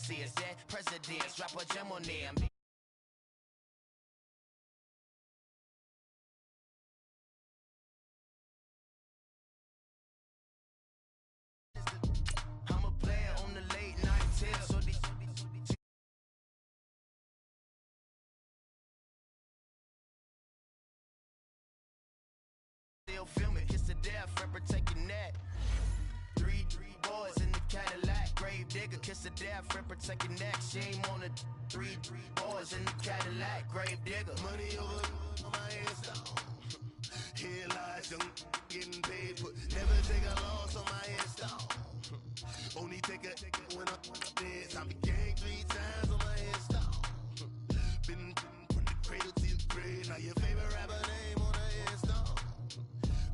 overseers, dead presidents, drop a gem on them. I'm a player on the late night tip, so these still film it. Kiss the death, rapper taking that. Three boys in the Cadillac, grave digger, kiss the death, rapper taking that. Shame on the three boys in the Cadillac, grave digger. Money over on my headstone. Here lies young getting paid, but never take a loss on my headstone. Only take a when I'm dead. Time to gang 3 times on my headstone. Been from the cradle to the grave. Now your favorite rapper name on the headstone.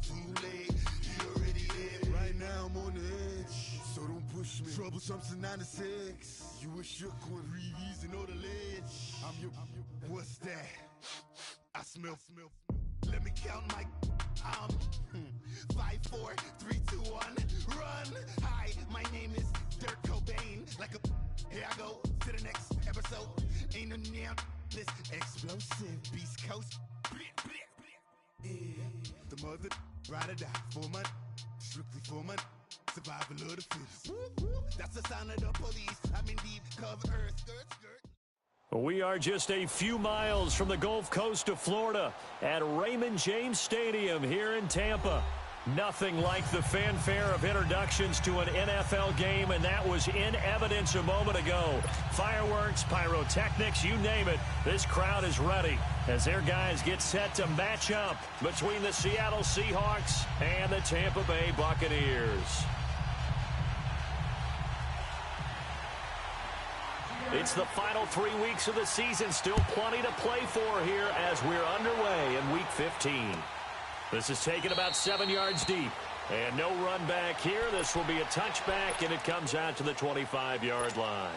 Too late, you already dead. Right now I'm on the edge, so don't push me. Troublesome to 96. You a shook one, Reeves and know the ledge. I'm your. What's that? I smell. Let me count my. 5, 4, 3, 2, 1, run. Hi, my name is Dirk Cobain. Like a. Here I go to the next episode. Ain't no damn this explosive Beast Coast. Yeah. The mother ride or die for my strictly for my survival of the fittest. That's the sound of the police. I'm in deep cover earth. Skirt. We are just a few miles from the Gulf Coast of Florida at Raymond James Stadium here in Tampa. Nothing like the fanfare of introductions to an NFL game, and that was in evidence a moment ago. Fireworks, pyrotechnics, you name it. This crowd is ready as their guys get set to match up between the Seattle Seahawks and the Tampa Bay Buccaneers. It's the final 3 weeks of the season. Still plenty to play for here as we're underway in Week 15. This is taken about 7 yards deep. And no run back here. This will be a touchback, and it comes out to the 25-yard line.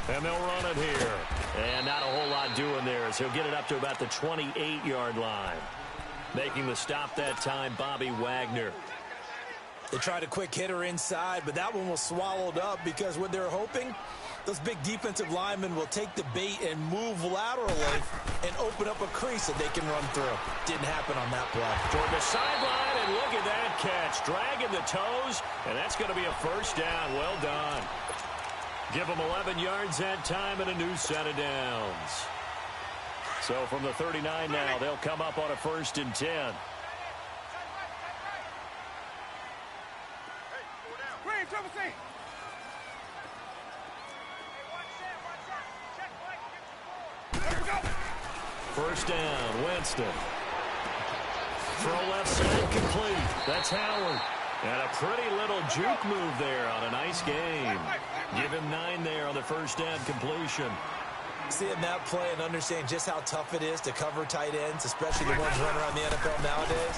And they'll run it here. And not a whole lot doing there as he'll get it up to about the 28-yard line. Making the stop that time, Bobby Wagner. They tried a quick hitter inside, but that one was swallowed up because what they're hoping, those big defensive linemen will take the bait and move laterally and open up a crease that they can run through. Didn't happen on that play. Toward the sideline, and look at that catch. Dragging the toes, and that's going to be a first down. Well done. Give them 11 yards that time and a new set of downs. So from the 39 now, they'll come up on a 1st and 10. First down, Winston. Throw left side complete. That's Howard. And a pretty little juke move there on a nice game. Give him 9 there on the first down completion. Seeing that play and understanding just how tough it is to cover tight ends, especially the ones running around the NFL nowadays,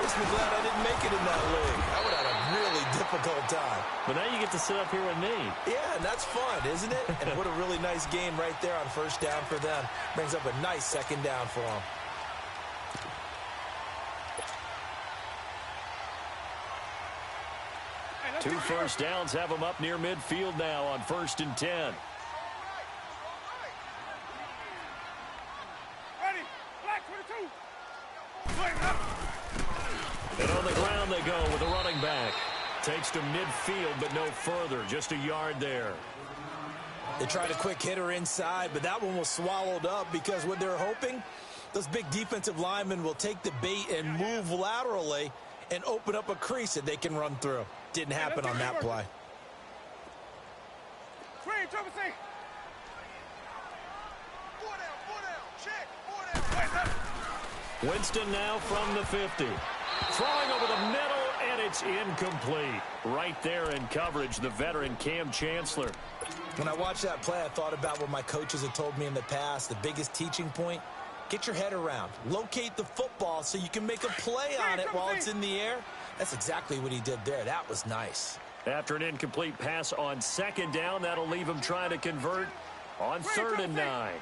makes me glad I didn't make it in that league. I would have had a really difficult time. But now you get to sit up here with me. Yeah, and that's fun, isn't it? And what a really nice game right there on first down for them. Brings up a nice second down for them. Two first downs have them up near midfield now on 1st and 10. And on the ground they go with a running back. Takes to midfield, but no further. Just a yard there. They tried a quick hitter inside, but that one was swallowed up because what they're hoping, those big defensive linemen will take the bait and move laterally and open up a crease that they can run through. Didn't happen on that play. Winston now from the 50. Throwing over the middle, and it's incomplete. Right there in coverage, the veteran Cam Chancellor. When I watched that play, I thought about what my coaches had told me in the past. The biggest teaching point, Get your head around. Locate the football so you can make a play on it while it's in the air. That's exactly what he did there. That was nice. After an incomplete pass on second down, that'll leave him trying to convert on 3rd and 9.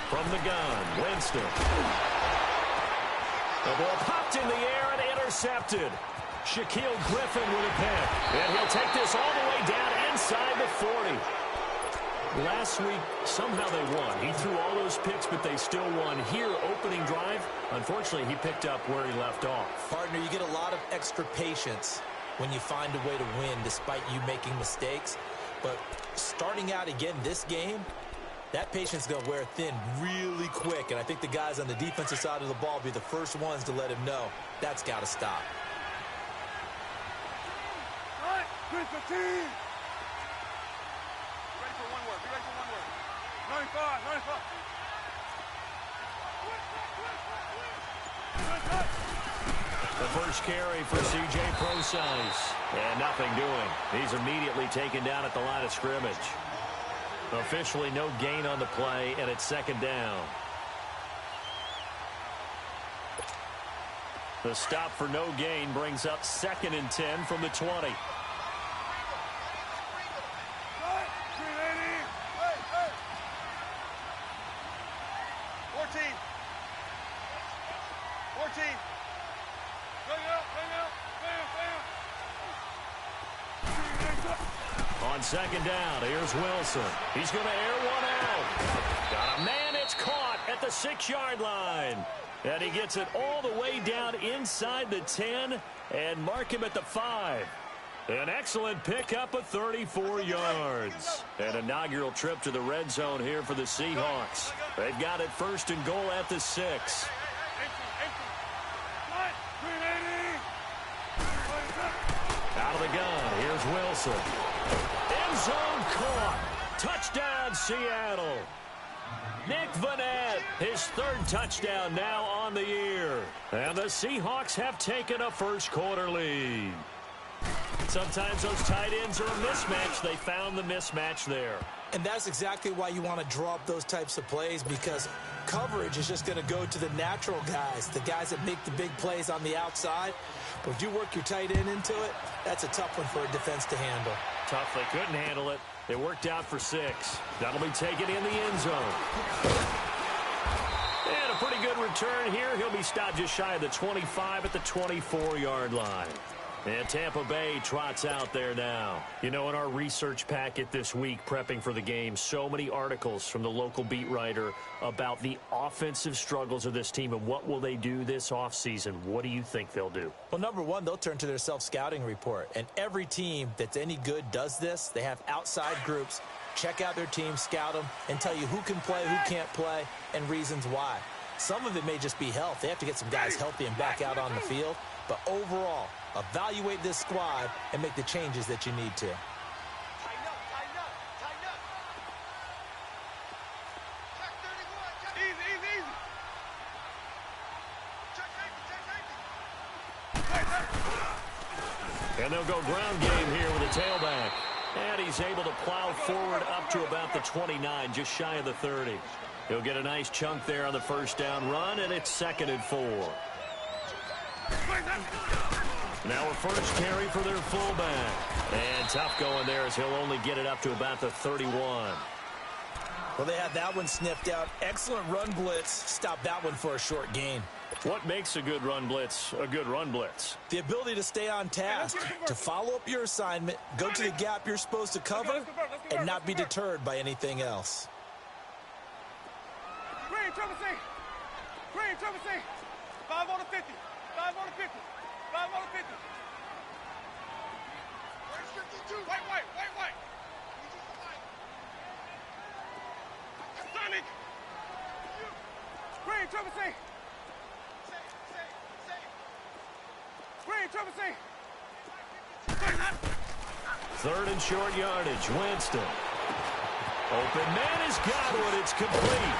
From the gun, Winston. The ball popped in the air and intercepted. Shaquille Griffin with a pick. And he'll take this all the way down inside the 40. Last week, somehow they won. He threw all those picks, but they still won. Here, opening drive, unfortunately, he picked up where he left off. Partner, you get a lot of extra patience when you find a way to win despite you making mistakes. But starting out again this game, that patience is going to wear thin really quick. And I think the guys on the defensive side of the ball will be the first ones to let him know that's got to stop. Ready for one word. Be ready for one word. 95. The first carry for C.J. Procise. And nothing doing. He's immediately taken down at the line of scrimmage. Officially no gain on the play, and it's 2nd down. The stop for no gain brings up 2nd and 10 from the 20. 14. On 2nd down, here's Wilson. He's going to air one out. Got a man, it's caught at the 6-yard line. And he gets it all the way down inside the 10 and mark him at the 5. An excellent pickup of 34 yards. An inaugural trip to the red zone here for the Seahawks. They've got it 1st and goal at the 6. Out of the gun, here's Wilson. End zone caught. Touchdown, Seattle. Nick Vannett, his 3rd touchdown now on the year. And the Seahawks have taken a first-quarter lead. Sometimes those tight ends are a mismatch. They found the mismatch there. And that's exactly why you want to draw up those types of plays, because coverage is just going to go to the natural guys, the guys that make the big plays on the outside. But if you work your tight end into it, that's a tough one for a defense to handle. Tough. They couldn't handle it. It worked out for 6. That'll be taken in the end zone. And a pretty good return here. He'll be stopped just shy of the 25 at the 24-yard line. And Tampa Bay trots out there now. You know, in our research packet this week, prepping for the game, so many articles from the local beat writer about the offensive struggles of this team and what will they do this offseason. What do you think they'll do? Well, number one, they'll turn to their self-scouting report. And every team that's any good does this. They have outside groups. Check out their team, scout them, and tell you who can play, who can't play, and reasons why. Some of it may just be health. They have to get some guys healthy and back out on the field. But overall, evaluate this squad and make the changes that you need to. Tighten up. Check 31. Easy. Check safety. And they'll go ground game here with a tailback. And he's able to plow forward up to about the 29, just shy of the 30. He'll get a nice chunk there on the 1st down run, and it's 2nd and 4. Now a first carry for their fullback. And tough going there as he'll only get it up to about the 31. Well, they had that one sniffed out. Excellent run blitz. Stop that one for a short gain. What makes a good run blitz a good run blitz? The ability to stay on task, to follow up your assignment, go to the gap you're supposed to cover, and not be deterred by anything else. Green, triple C. 5 on the 50. 5 on the 50. 5 on the 50. White. Sonic. Green, triple C. Green, triple C. 3rd and short yardage. Winston. Open man has got one. It's complete.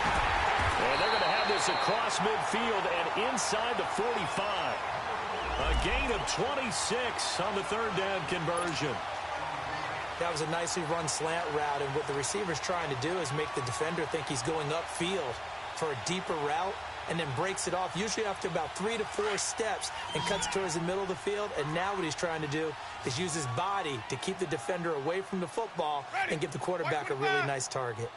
And they're going to have this across midfield and inside the 45. A gain of 26 on the 3rd down conversion. That was a nicely run slant route, and what the receiver's trying to do is make the defender think he's going upfield for a deeper route and then breaks it off, usually after about 3 to 4 steps, and cuts towards the middle of the field. And now what he's trying to do is use his body to keep the defender away from the football and give the quarterback a really nice target.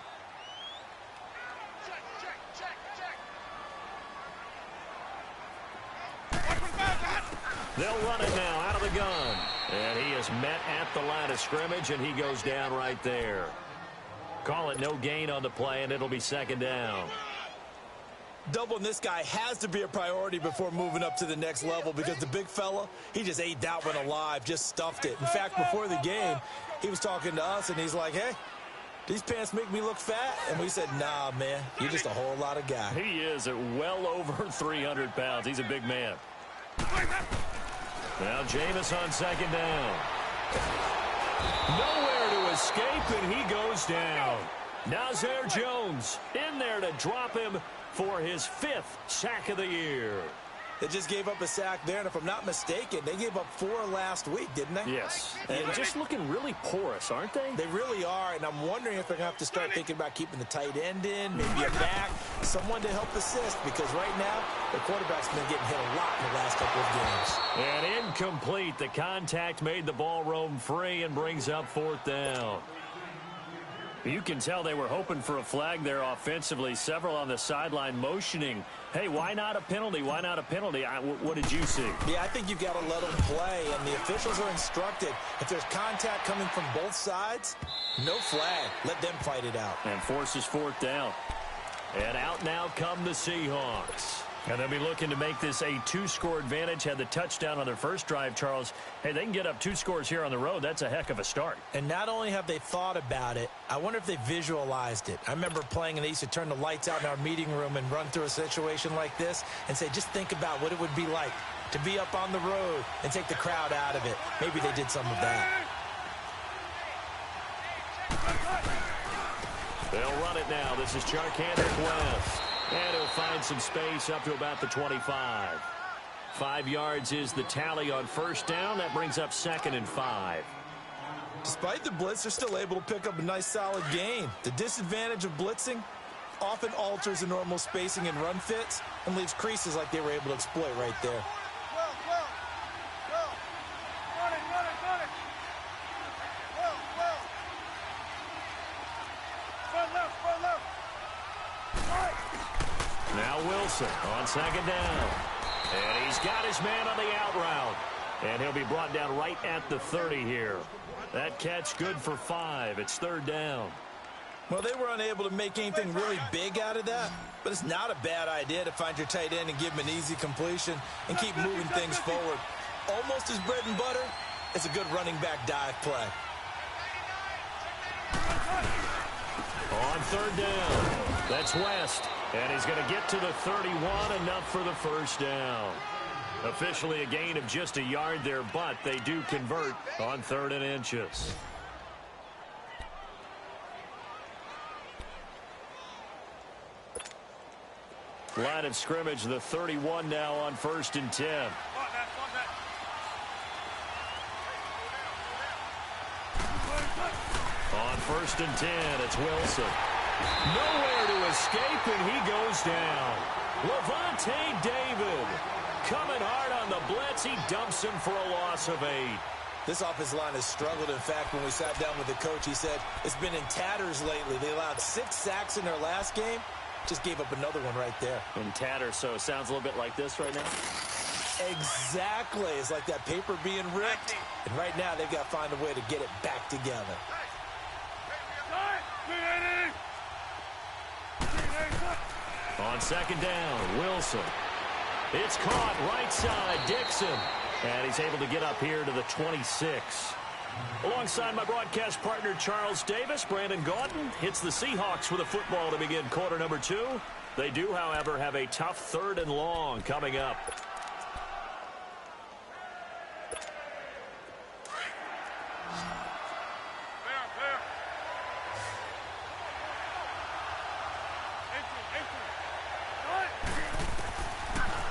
They'll run it now out of the gun. And he is met at the line of scrimmage, and he goes down right there. Call it no gain on the play, and it'll be second down. Doubling this guy has to be a priority before moving up to the next level, because the big fella, he just ate that one alive, just stuffed it. In fact, before the game, he was talking to us, and he's like, hey, these pants make me look fat? And we said, nah, man, you're just a whole lot of guy. He is at well over 300 pounds. He's a big man. Now Jameis on second down. Nowhere to escape, and he goes down. Nazir Jones in there to drop him for his 5th sack of the year. They just gave up a sack there, and if I'm not mistaken, they gave up 4 last week, didn't they? Yes. And just looking really porous, aren't they? They really are, and I'm wondering if they're going to have to start thinking about keeping the tight end in, maybe a back, someone to help assist, because right now, the quarterback's been getting hit a lot in the last couple of games. And incomplete. The contact made the ball roam free and brings up 4th down. You can tell they were hoping for a flag there offensively. Several on the sideline motioning, hey, why not a penalty? Why not a penalty? What did you see? Yeah, I think you've got to let them play, and the officials are instructed, if there's contact coming from both sides, no flag. Let them fight it out. And forces 4th down. And out now come the Seahawks. And they'll be looking to make this a 2-score advantage. Had the touchdown on their first drive, Charles. Hey, they can get up 2 scores here on the road. That's a heck of a start. And not only have they thought about it, I wonder if they visualized it. I remember playing, and they used to turn the lights out in our meeting room and run through a situation like this and say, just think about what it would be like to be up on the road and take the crowd out of it. Maybe they did some of that. They'll run it now. This is Charkandrick West. And he'll find some space up to about the 25. 5 yards is the tally on first down. That brings up 2nd and 5. Despite the blitz, they're still able to pick up a nice solid gain. The disadvantage of blitzing often alters the normal spacing and run fits and leaves creases like they were able to exploit right there. Now Wilson on second down. And he's got his man on the out route. And he'll be brought down right at the 30 here. That catch good for 5. It's 3rd down. Well, they were unable to make anything really big out of that, but it's not a bad idea to find your tight end and give him an easy completion and keep moving things forward. Almost as bread and butter as a good running back dive play. On 3rd down, that's West. And he's going to get to the 31, enough for the first down. Officially a gain of just a yard there, but they do convert on 3rd and inches. Line of scrimmage, the 31 now on 1st and 10. On 1st and 10, it's Wilson. Nowhere to escape, and he goes down. Levante David coming hard on the blitz. He dumps him for a loss of 8. This offensive line has struggled. In fact, when we sat down with the coach, he said it's been in tatters lately. They allowed 6 sacks in their last game. Just gave up another one right there. In tatters, so it sounds a little bit like this right now? Exactly. It's like that paper being ripped. And right now, they've got to find a way to get it back together. On 2nd down, Wilson. It's caught right side, Dixon. And he's able to get up here to the 26. Alongside my broadcast partner, Charles Davis, Brandon Gaudin hits the Seahawks with a football to begin quarter number 2. They do, however, have a tough 3rd and long coming up.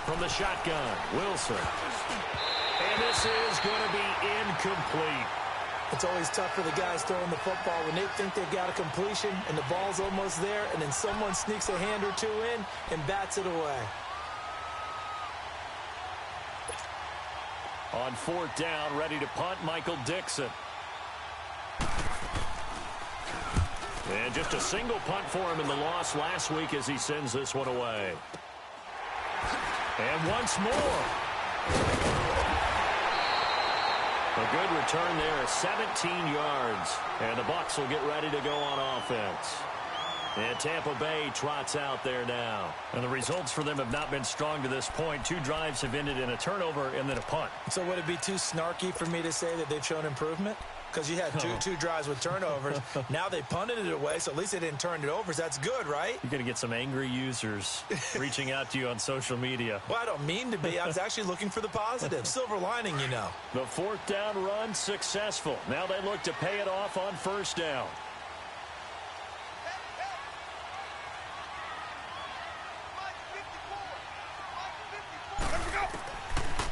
From the shotgun, Wilson. And this is going to be incomplete. It's always tough for the guys throwing the football when they think they've got a completion and the ball's almost there, and then someone sneaks a hand or two in and bats it away. On 4th down, ready to punt, Michael Dixon. And just a single punt for him in the loss last week as he sends this one away. And once more. A good return there, 17 yards. And the Bucs will get ready to go on offense. And Tampa Bay trots out there now. And the results for them have not been strong to this point. 2 drives have ended in a turnover and then a punt. So would it be too snarky for me to say that they've shown improvement? Because you had two drives with turnovers. Now they punted it away, so at least they didn't turn it over. So that's good, right? You're going to get some angry users reaching out to you on social media. Well, I don't mean to be. I was actually looking for the positive. Silver lining, you know. The 4th down run successful. Now they look to pay it off on 1st down.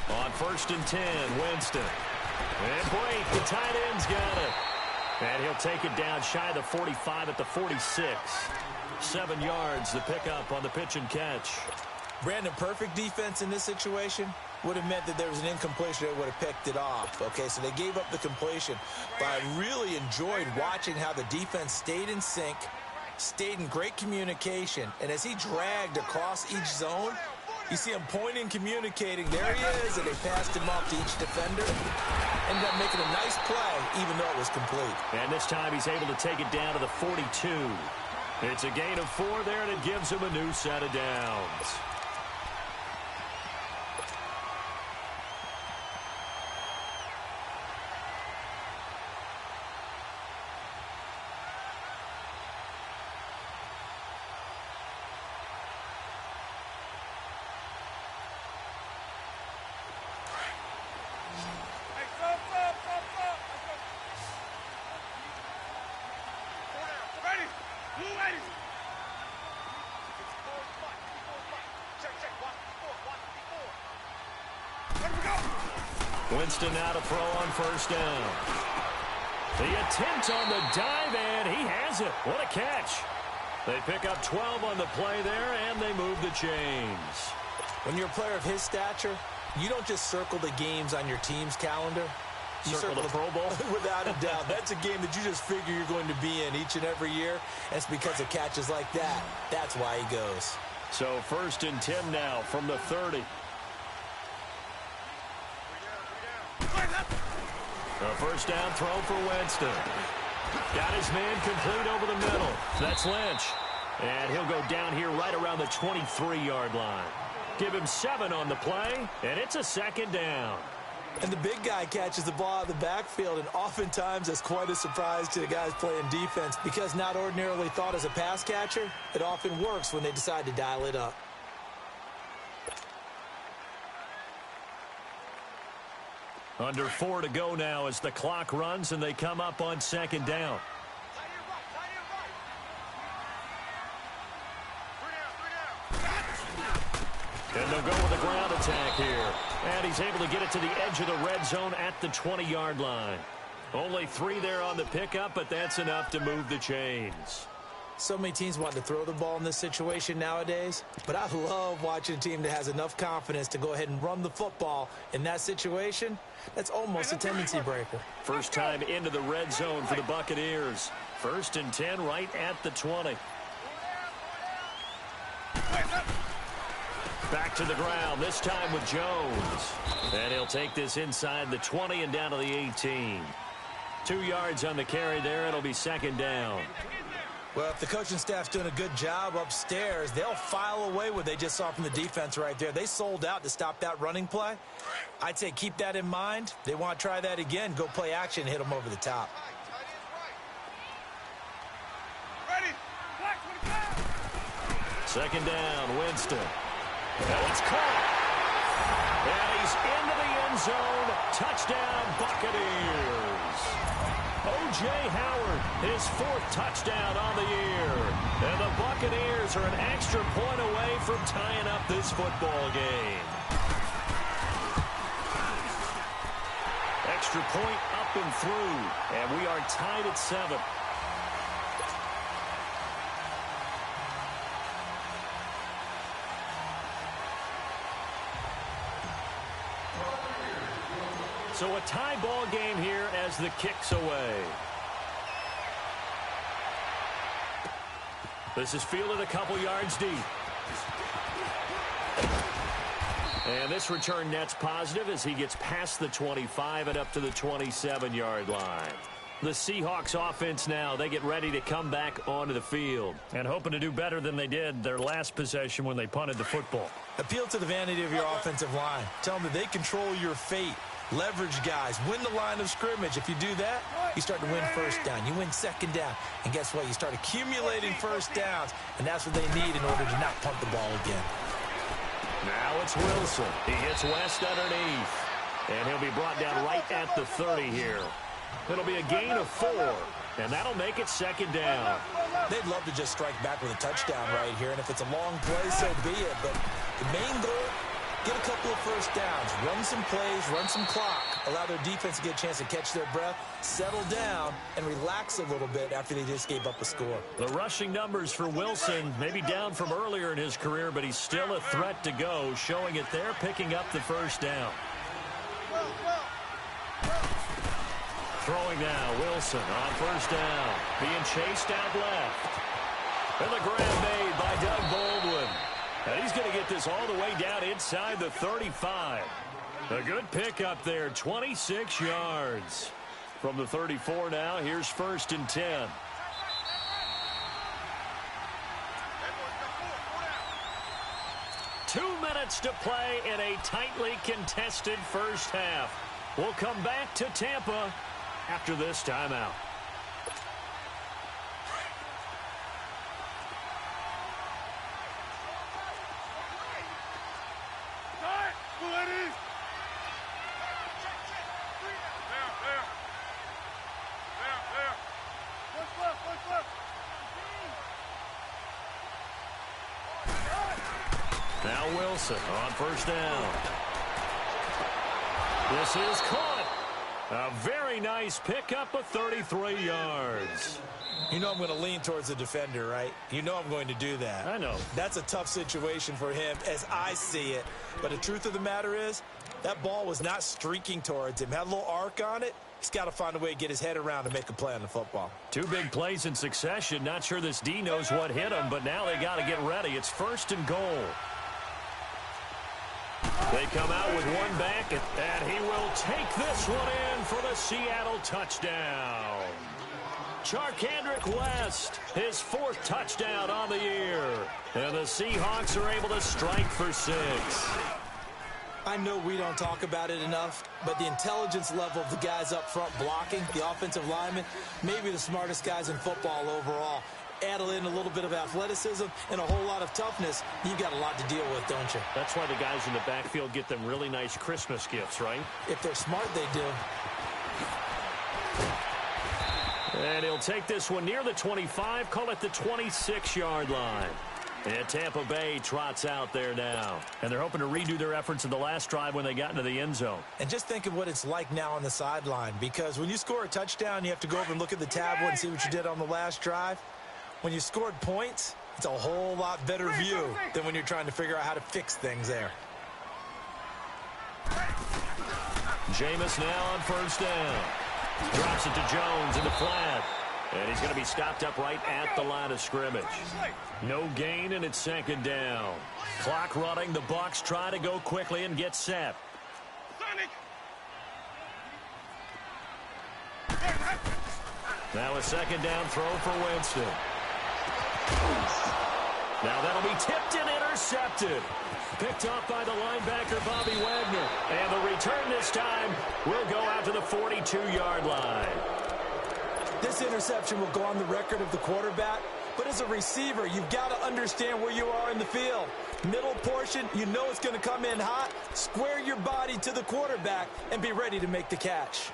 On 1st and 10, Winston. And Blake, the tight end's got it. And he'll take it down shy of the 45 at the 46. 7 yards, the pickup on the pitch and catch. Brandon, perfect defense in this situation would have meant that there was an incompletion that would have picked it off. Okay, so they gave up the completion. But I really enjoyed watching how the defense stayed in sync, stayed in great communication. And as he dragged across each zone, you see him pointing, communicating. There he is, and they passed him off to each defender. Ended up making a nice play, even though it was complete. And this time he's able to take it down to the 42. It's a gain of 4 there, and it gives him a new set of downs. Winston now to throw on 1st down. The attempt on the dive, and he has it. What a catch. They pick up 12 on the play there, and they move the chains. When you're a player of his stature, you don't just circle the games on your team's calendar. You circle the Pro Bowl? Without a doubt. That's a game that you just figure you're going to be in each and every year. And it's because of catches like that. That's why he goes. So 1st and 10 now from the 30. A 1st down throw for Winston. Got his man complete over the middle. That's Lynch. And he'll go down here right around the 23-yard line. Give him 7 on the play, and it's a 2nd down. And the big guy catches the ball out of the backfield, and oftentimes that's quite a surprise to the guys playing defense because not ordinarily thought as a pass catcher, it often works when they decide to dial it up. Under 4 to go now as the clock runs and they come up on 2nd down. And they'll go with a ground attack here. And he's able to get it to the edge of the red zone at the 20-yard line. Only 3 there on the pickup, but that's enough to move the chains. So many teams want to throw the ball in this situation nowadays, but I love watching a team that has enough confidence to go ahead and run the football in that situation. That's almost a tendency breaker. First time into the red zone for the Buccaneers. 1st and 10 right at the 20. Back to the ground, this time with Jones. And he'll take this inside the 20 and down to the 18. 2 yards on the carry there. It'll be 2nd down. Well, if the coaching staff's doing a good job upstairs, they'll file away what they just saw from the defense right there. They sold out to stop that running play. I'd say keep that in mind. They want to try that again. Go play action, hit them over the top. Ready. 2nd down, Winston. And it's caught. And he's into the end zone. Touchdown, Buccaneers. O.J. Howard, his 4th touchdown on the year. And the Buccaneers are an extra point away from tying up this football game. Extra point up and through, and we are tied at 7. So a tie ball game here as the kick's away. This is fielded a couple yards deep. And this return net's positive as he gets past the 25 and up to the 27-yard line. The Seahawks offense now, they get ready to come back onto the field. And hoping to do better than they did their last possession when they punted the football. Appeal to the vanity of your offensive line. Tell them that they control your fate. Leverage guys. Win the line of scrimmage. If you do that, you start to win first down. You win second down. And guess what? You start accumulating first downs. And that's what they need in order to not punt the ball again. Now it's Wilson. He hits West underneath. And he'll be brought down right at the 30 here. It'll be a gain of 4. And that'll make it second down. They'd love to just strike back with a touchdown right here. And if it's a long play, so be it. But the main goal, get a couple of first downs, run some plays, run some clock, allow their defense to get a chance to catch their breath, settle down, and relax a little bit after they just gave up a score. The rushing numbers for Wilson, maybe down from earlier in his career, but he's still a threat to go, showing it there, picking up the first down. Throwing now, Wilson on first down, being chased out left. And the grab made by Doug Baldwin. And he's going to get this all the way down inside the 35. A good pickup there, 26 yards. From the 34 now, here's 1st and 10. Two minutes to play in a tightly contested first half. We'll come back to Tampa after this timeout. Now Wilson on first down. This is caught. A very nice pickup of 33 yards. You know I'm going to lean towards the defender, right? You know I'm going to do that. I know. That's a tough situation for him as I see it. But the truth of the matter is, that ball was not streaking towards him. Had a little arc on it. He's got to find a way to get his head around and make a play on the football. Two big plays in succession. Not sure this D knows what hit him, but now they got to get ready. It's 1st and goal. They come out with one back, and he will take this one in for the Seattle touchdown. Charkandrick West, his 4th touchdown on the year. And the Seahawks are able to strike for 6. I know we don't talk about it enough, but the intelligence level of the guys up front blocking, the offensive linemen, maybe the smartest guys in football overall. Add in a little bit of athleticism and a whole lot of toughness, you've got a lot to deal with, don't you? That's why the guys in the backfield get them really nice Christmas gifts, right? If they're smart, they do. And he'll take this one near the 25, call it the 26-yard line. And Tampa Bay trots out there now. And they're hoping to redo their efforts in the last drive when they got into the end zone. And just think of what it's like now on the sideline, because when you score a touchdown, you have to go over and look at the tablet and see what you did on the last drive. When you scored points, it's a whole lot better view than when you're trying to figure out how to fix things there. Jameis now on first down. Drops it to Jones in the flat. And he's going to be stopped up right at the line of scrimmage. No gain, and it's 2nd down. Clock running. The Bucs try to go quickly and get set. Now a 2nd down throw for Winston. Now that'll be tipped and intercepted. Picked off by the linebacker, Bobby Wagner. And the return this time will go out to the 42-yard line. This interception will go on the record of the quarterback, but as a receiver, you've got to understand where you are in the field. Middle portion, you know it's going to come in hot. Square your body to the quarterback and be ready to make the catch.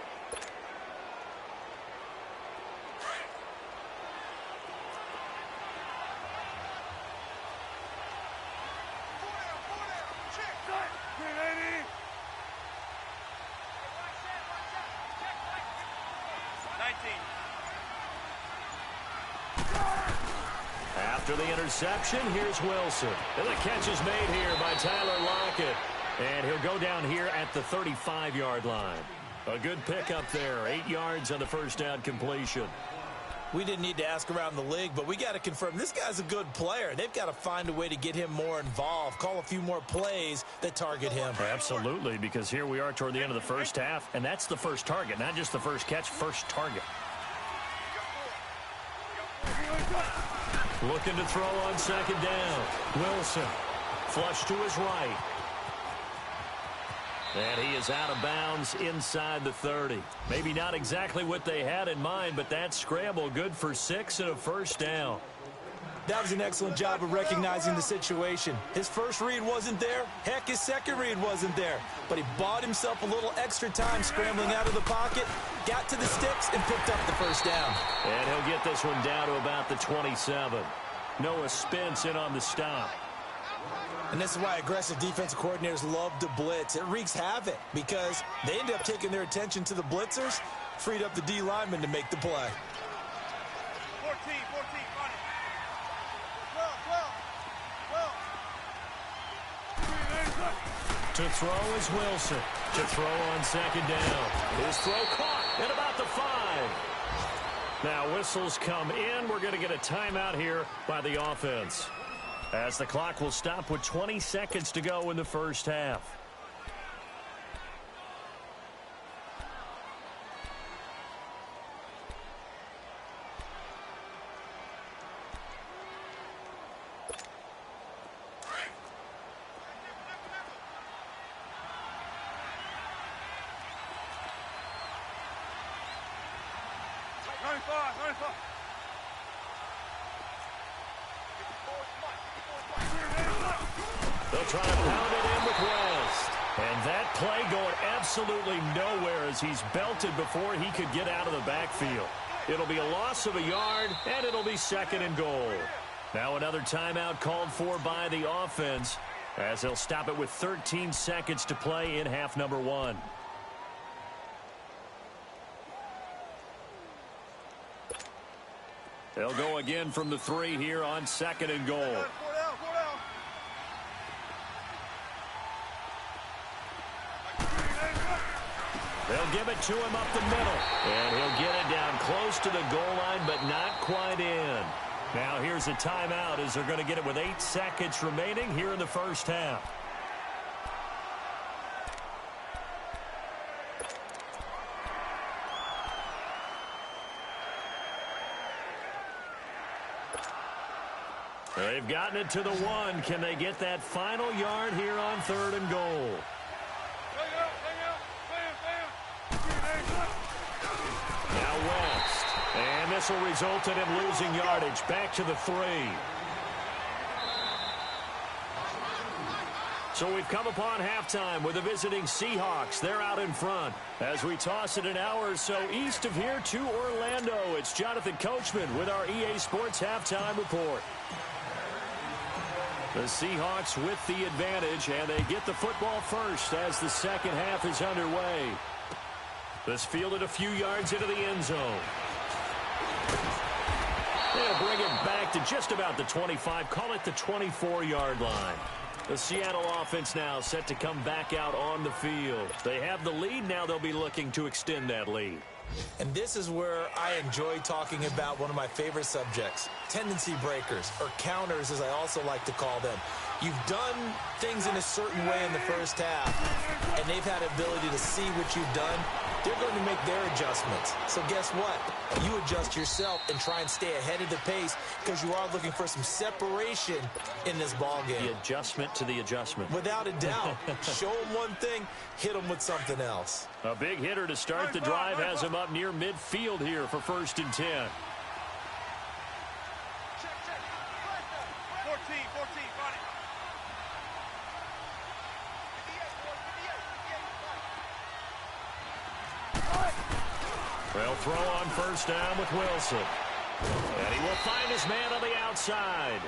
After the interception, here's Wilson. And the catch is made here by Tyler Lockett. And he'll go down here at the 35-yard line. A good pickup there. 8 yards on the first down completion. We didn't need to ask around the league, but we got to confirm this guy's a good player. They've got to find a way to get him more involved, call a few more plays that target him. Absolutely, because here we are toward the end of the first half, and that's the first target, not just the first catch, first target. Looking to throw on second down. Wilson, flush to his right. And he is out of bounds inside the 30. Maybe not exactly what they had in mind, but that scramble good for 6 and a first down. That was an excellent job of recognizing the situation. His first read wasn't there. Heck, his second read wasn't there. But he bought himself a little extra time scrambling out of the pocket, got to the sticks, and picked up the first down. And he'll get this one down to about the 27. Noah Spence in on the stop. And this is why aggressive defensive coordinators love to blitz. It wreaks havoc because they end up taking their attention to the blitzers, freed up the D lineman to make the play. 14, on it. 12. To throw is Wilson. To throw on second down. His throw caught at about the 5. Now whistles come in. We're going to get a timeout here by the offense, as the clock will stop with 20 seconds to go in the first half. They'll try to pound it in with West. And that play going absolutely nowhere as he's belted before he could get out of the backfield. It'll be a loss of a yard, and it'll be second and goal. Now another timeout called for by the offense, as they'll stop it with 13 seconds to play in half number 1. They'll go again from the 3 here on second and goal. They'll give it to him up the middle. And he'll get it down close to the goal line, but not quite in. Now here's a timeout as they're going to get it with 8 seconds remaining here in the first half. They've gotten it to the 1. Can they get that final yard here on third and goal? Now West. And this will result in him losing yardage. Back to the 3. So we've come upon halftime with the visiting Seahawks. They're out in front. As we toss it an hour or so east of here to Orlando, it's Jonathan Coachman with our EA Sports Halftime Report. The Seahawks with the advantage, and they get the football first as the second half is underway. This fielded a few yards into the end zone. They'll bring it back to just about the 25, call it the 24-yard line. The Seattle offense now set to come back out on the field. They have the lead. Now they'll be looking to extend that lead. And this is where I enjoy talking about one of my favorite subjects, tendency breakers, or counters as I also like to call them. You've done things in a certain way in the first half, and they've had ability to see what you've done. They're going to make their adjustments. So guess what? You adjust yourself and try and stay ahead of the pace because you are looking for some separation in this ball game. The adjustment to the adjustment. Without a doubt. Show them one thing, hit them with something else. A big hitter to start the drive has him up near midfield here for 1st and 10. 14, got it. They'll throw on first down with Wilson. And he will find his man on the outside.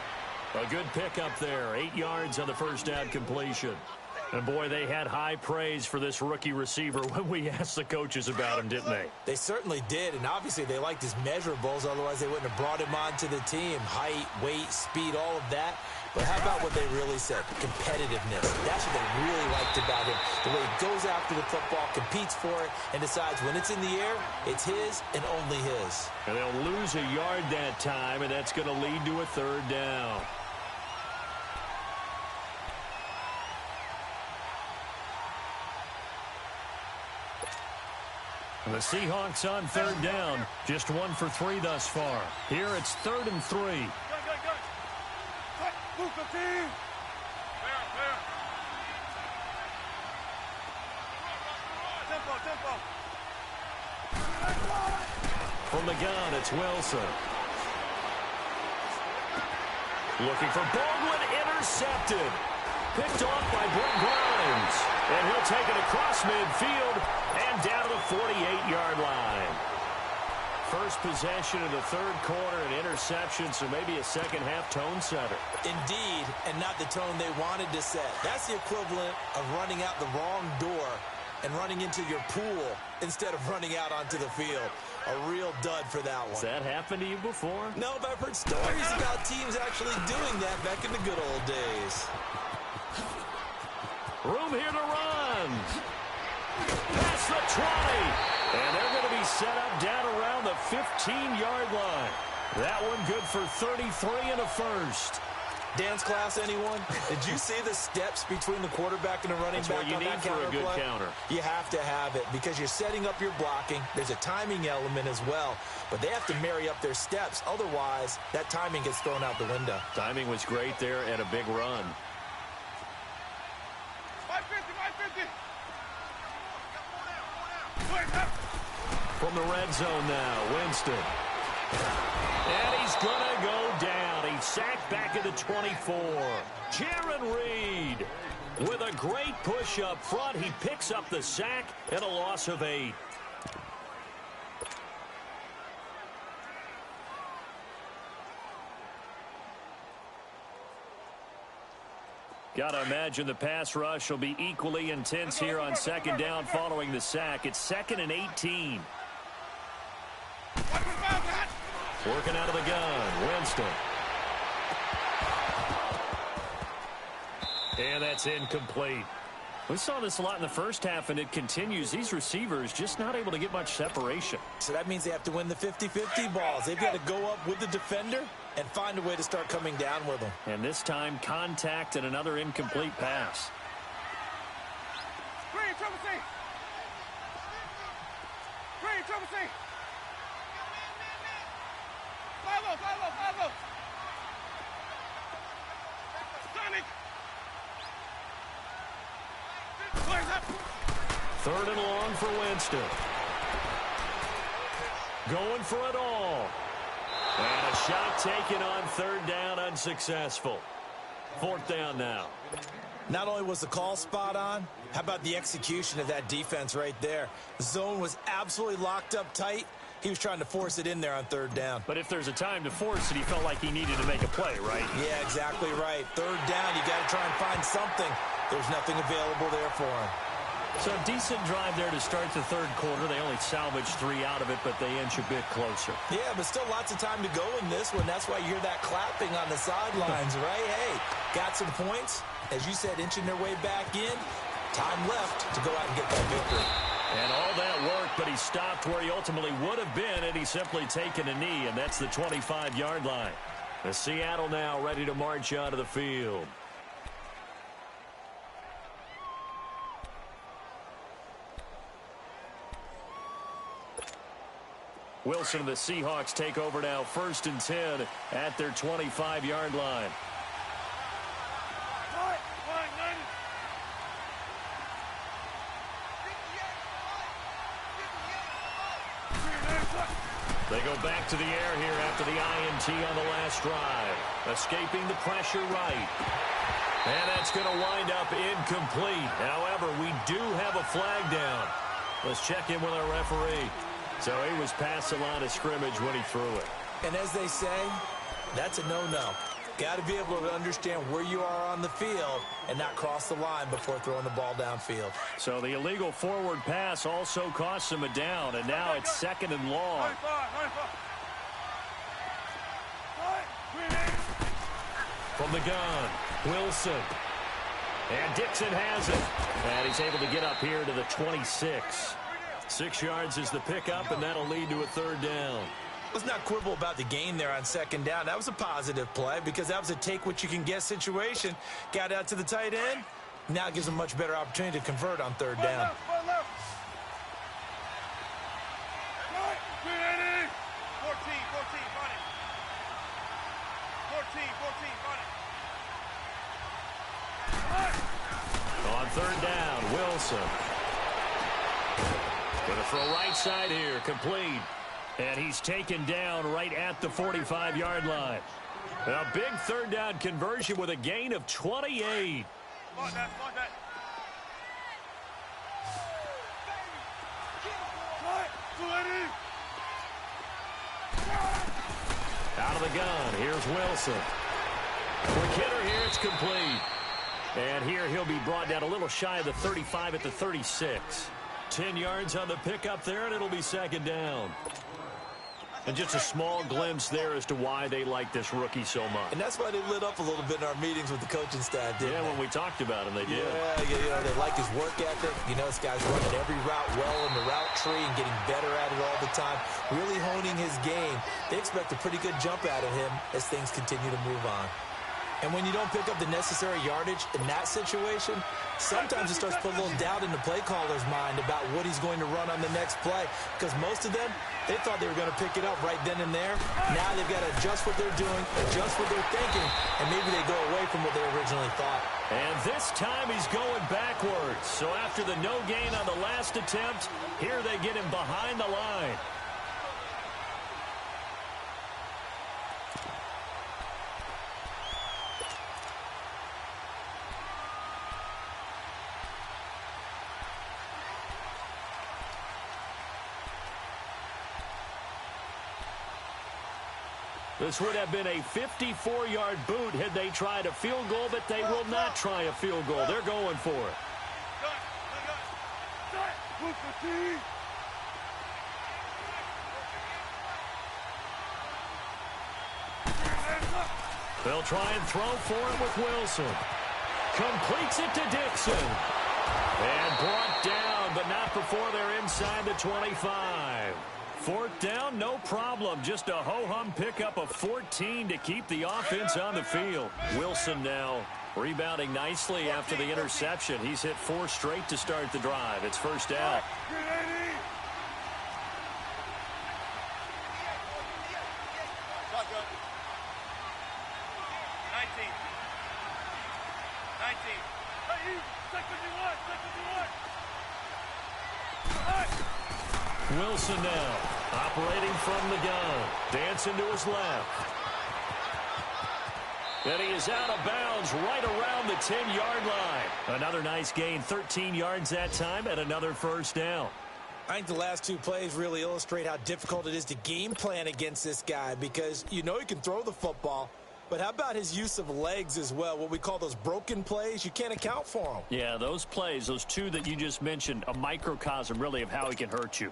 A good pickup there. 8 yards on the first down completion. And, boy, they had high praise for this rookie receiver when we asked the coaches about him, didn't they? They certainly did, and obviously they liked his measurables. Otherwise, they wouldn't have brought him onto the team. Height, weight, speed, all of that. But how about what they really said? Competitiveness. That's what they really liked about him. The way he goes after the football, competes for it, and decides when it's in the air, it's his and only his. And they'll lose a yard that time, and that's going to lead to a third down. And the Seahawks on third down. Just 1 for 3 thus far. Here it's 3rd and 3. Move the team. Tempo. From the gun, it's Wilson. Looking for Baldwin, intercepted. Picked off by Brent Grimes. And he'll take it across midfield and down to the 48-yard line. First possession of the third quarter, an interception, so maybe a second-half tone setter. Indeed, and not the tone they wanted to set. That's the equivalent of running out the wrong door and running into your pool instead of running out onto the field. A real dud for that one. Has that happened to you before? No, but I've heard stories about teams actually doing that back in the good old days. Room here to run. Past the 20. And they're going to be set up down around the 15-yard line. That one good for 33 and a first. Dance class, anyone? Did you see the steps between the quarterback and the running back on that counter play? That's what you need for a good counter. You have to have it because you're setting up your blocking. There's a timing element as well, but they have to marry up their steps. Otherwise, that timing gets thrown out the window. Timing was great there and a big run. 550. From the red zone now, Winston. And he's going to go down. He's sacked back at the 24. Jaron Reed with a great push up front. He picks up the sack and a loss of 8. Got to imagine the pass rush will be equally intense here on second down following the sack. It's 2nd and 18. Working out of the gun, Winston. And that's incomplete. We saw this a lot in the first half, and it continues. These receivers just not able to get much separation. So that means they have to win the 50-50 balls. They've got to go up with the defender and find a way to start coming down with them. And this time, contact and another incomplete pass. Green, trouble C. Follow. Sonic. 3rd and long for Winston. Going for it all. And a shot taken on 3rd down, unsuccessful. 4th down now. Not only was the call spot on, how about the execution of that defense right there? The zone was absolutely locked up tight. He was trying to force it in there on 3rd down. But if there's a time to force it, he felt like he needed to make a play, right? Yeah, exactly right. 3rd down, you got to try and find something. There's nothing available there for him. So decent drive there to start the third quarter. They only salvaged 3 out of it, but they inch a bit closer. Yeah, but still lots of time to go in this one. That's why you hear that clapping on the sidelines, right? Hey, got some points. As you said, inching their way back in. Time left to go out and get that victory. And all that work, but he stopped where he ultimately would have been, and he's simply taken a knee, and that's the 25-yard line. The Seattle now ready to march onto the field. Wilson and the Seahawks take over now, 1st and 10 at their 25-yard line. They go back to the air here after the INT on the last drive. Escaping the pressure right. And that's going to wind up incomplete. However, we do have a flag down. Let's check in with our referee. So he was past the line of scrimmage when he threw it. And as they say, that's a no-no. Got to be able to understand where you are on the field and not cross the line before throwing the ball downfield. So the illegal forward pass also costs him a down, and now it's 2nd and long. From the gun, Wilson. And Dixon has it. And he's able to get up here to the 26. 6 yards is the pickup, and that'll lead to a 3rd down. Let's not quibble about the gain there on 2nd down. That was a positive play because that was a take-what-you-can-get situation. Got out to the tight end. Now it gives him a much better opportunity to convert on 3rd down. 3rd down, Wilson. Going to throw right side here, complete. And he's taken down right at the 45-yard line. A big 3rd down conversion with a gain of 28. Out of the gun, here's Wilson. Quick hitter here, it's complete. And here he'll be brought down a little shy of the 35 at the 36. 10 yards on the pickup there, and it'll be 2nd down. And just a small glimpse there as to why they like this rookie so much. And that's why they lit up a little bit in our meetings with the coaching staff, didn't they? When we talked about him, they did. Yeah, they like his work ethic. You know, this guy's running every route well in the route tree and getting better at it all the time, really honing his game. They expect a pretty good jump out of him as things continue to move on. And when you don't pick up the necessary yardage in that situation, sometimes it starts to put a little doubt in the play caller's mind about what he's going to run on the next play. Because most of them, they thought they were going to pick it up right then and there. Now they've got to adjust what they're doing, adjust what they're thinking, and maybe they go away from what they originally thought. And this time he's going backwards. So after the no gain on the last attempt, here they get him behind the line. This would have been a 54-yard boot had they tried a field goal, but they will not try a field goal. They're going for it. They'll try and throw for it with Wilson. Completes it to Dixon. And brought down, but not before they're inside the 25. 4th down, no problem. Just a ho-hum pickup of 14 to keep the offense on the field. Wilson now rebounding nicely after the interception. He's hit 4 straight to start the drive. It's 1st down. Wilson now operating from the gun. Dancing to his left. And he is out of bounds right around the 10-yard line. Another nice gain, 13 yards that time, and another 1st down. I think the last 2 plays really illustrate how difficult it is to game plan against this guy because you know he can throw the football, but how about his use of legs as well? What we call those broken plays, you can't account for them. Yeah, those plays, those 2 that you just mentioned, a microcosm really of how he can hurt you.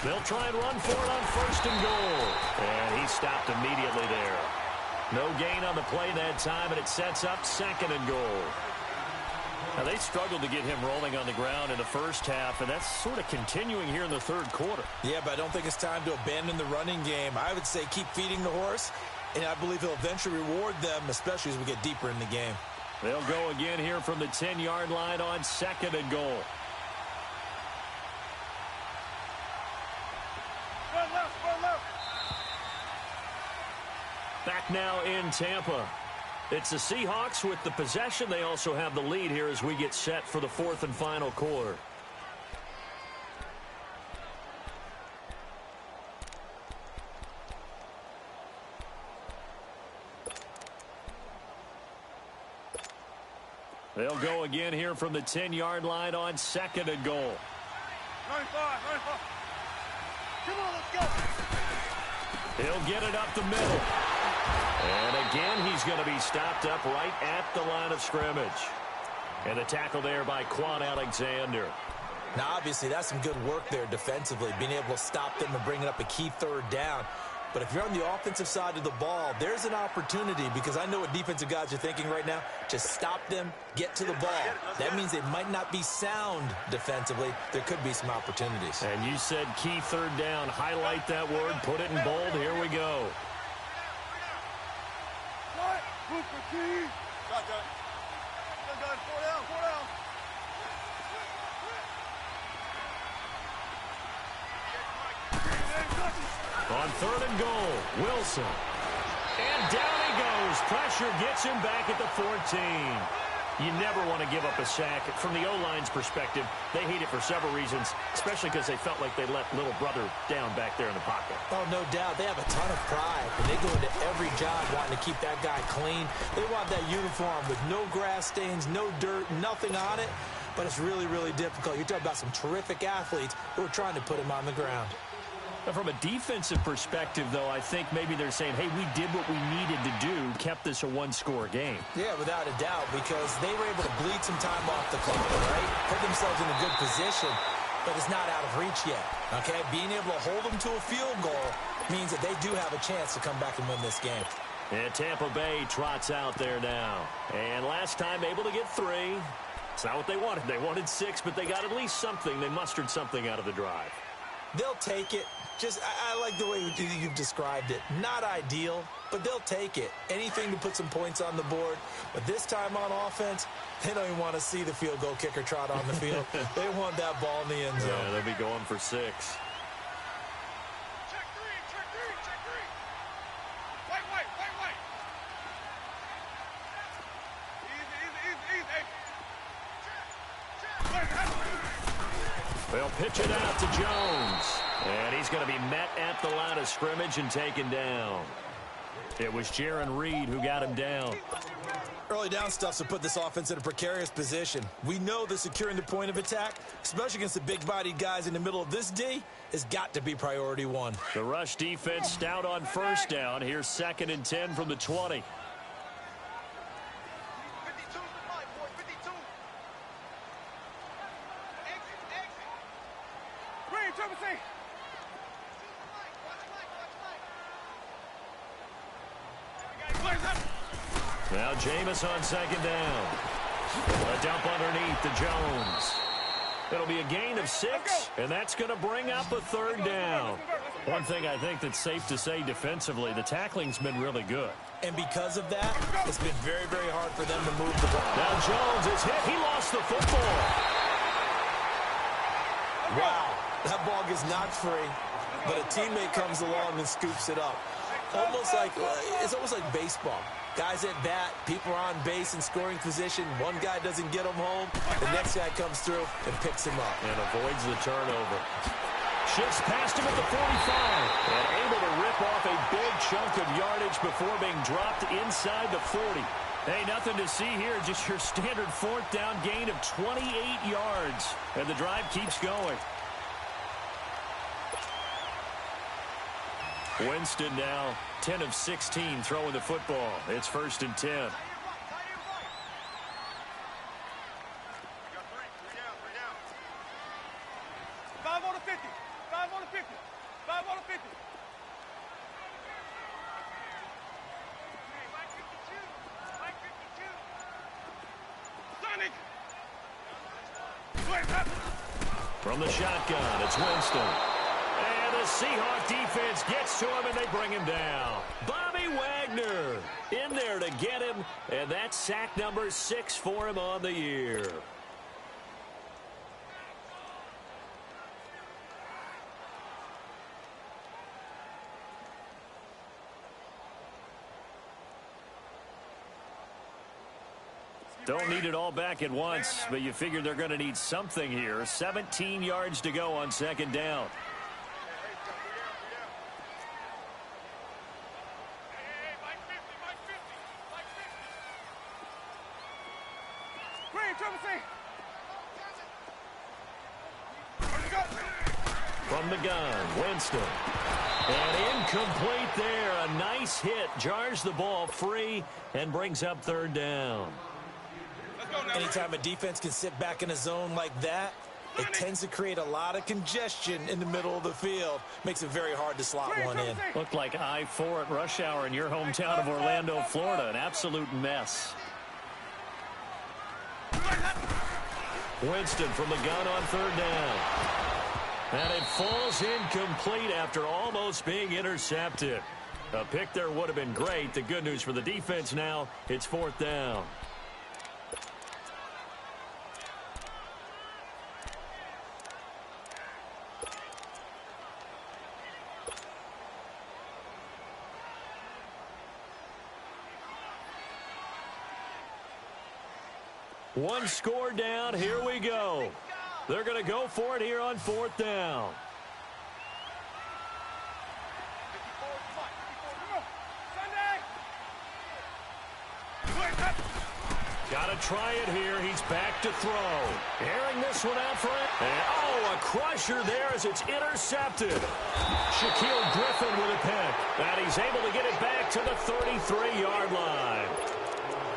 They'll try and run for it on 1st and goal. And he stopped immediately there. No gain on the play that time, and it sets up 2nd and goal. Now, they struggled to get him rolling on the ground in the first half, and that's sort of continuing here in the 3rd quarter. Yeah, but I don't think it's time to abandon the running game. I would say keep feeding the horse, and I believe he'll eventually reward them, especially as we get deeper in the game. They'll go again here from the 10-yard line on 2nd and goal. Back now in Tampa. It's the Seahawks with the possession. They also have the lead here as we get set for the 4th and final quarter. They'll go again here from the 10-yard line on 2nd and goal. 95. Come on, let's go. He'll get it up the middle. And again, he's going to be stopped up right at the line of scrimmage. And a tackle there by Quan Alexander. Now, obviously, that's some good work there defensively, being able to stop them and bringing up a key 3rd down. But if you're on the offensive side of the ball, there's an opportunity, because I know what defensive guys are thinking right now. Just stop them, get to the ball. That means they might not be sound defensively. There could be some opportunities. And you said key 3rd down. Highlight that word. Put it in bold. Here we go. Look for key. Got that. 4 down. On 3rd and goal, Wilson. And down he goes. Pressure gets him back at the 14. You never want to give up a sack. From the O-line's perspective, they hate it for several reasons, especially because they felt like they let little brother down back there in the pocket. Oh, no doubt. They have a ton of pride. When they go into every job wanting to keep that guy clean, they want that uniform with no grass stains, no dirt, nothing on it. But it's really, really difficult. You're talking about some terrific athletes who are trying to put him on the ground. From a defensive perspective, though, I think maybe they're saying, hey, we did what we needed to do, kept this a one-score game. Yeah, without a doubt, because they were able to bleed some time off the clock, right? Put themselves in a good position, but it's not out of reach yet, okay? Being able to hold them to a field goal means that they do have a chance to come back and win this game. And Tampa Bay trots out there now. And last time able to get 3. It's not what they wanted. They wanted 6, but they got at least something. They mustered something out of the drive. They'll take it. I like the way you've described it. Not ideal, but they'll take it. Anything to put some points on the board. But this time on offense, they don't even want to see the field goal kicker trot on the field. They want that ball in the end zone. Yeah, they'll be going for 6. Check 3. White. Easy. They'll pitch it out to Jones. And he's going to be met at the line of scrimmage and taken down. It was Jaron Reed who got him down. Early down stuff's to put this offense in a precarious position. We know that securing the point of attack, especially against the big-bodied guys in the middle of this D, has got to be priority 1. The rush defense stout on 1st down. Here's 2nd and 10 from the 20. 52 boy, 52. Exit. Green, triple C. Now Jameis on 2nd down. A dump underneath to Jones. It'll be a gain of 6, and that's going to bring up a 3rd down. One thing I think that's safe to say defensively, the tackling's been really good. And because of that, it's been very, very hard for them to move the ball. Now Jones is hit. He lost the football. Wow, that ball gets knocked free, but a teammate comes along and scoops it up. It's almost like baseball. Guys at bat, people are on base in scoring position. One guy doesn't get him home. The next guy comes through and picks him up. And avoids the turnover. Shifts past him at the 45. And able to rip off a big chunk of yardage before being dropped inside the 40. Hey, nothing to see here. Just your standard 4th down gain of 28 yards. And the drive keeps going. Winston now 10 of 16 throwing the football. It's 1st and 10. 5 on the 50. 5 on the 50. 5 on the 50. From the shotgun, it's Winston. And the Seahawk defense gets to him, and they bring him down. Bobby Wagner in there to get him, and that's sack number 6 for him on the year. Don't need it all back at once, but you figure they're going to need something here. 17 yards to go on 2nd down. triple C. From the gun, Winston. And incomplete there. A nice hit. Jars the ball free and brings up third down. Anytime a defense can sit back in a zone like that, it tends to create a lot of congestion in the middle of the field. Makes it very hard to slot one in. Looked like I-4 at rush hour in your hometown of Orlando, Florida. An absolute mess. Winston from the gun on third down. And it falls incomplete after almost being intercepted. A pick there would have been great. The good news for the defense now, it's fourth down. One score down. Here we go. They're going to go for it here on fourth down. Got to try it here. He's back to throw. Airing this one out for it. And, oh, a crusher there as it's intercepted. Shaquille Griffin with a pick. And he's able to get it back to the 33-yard line.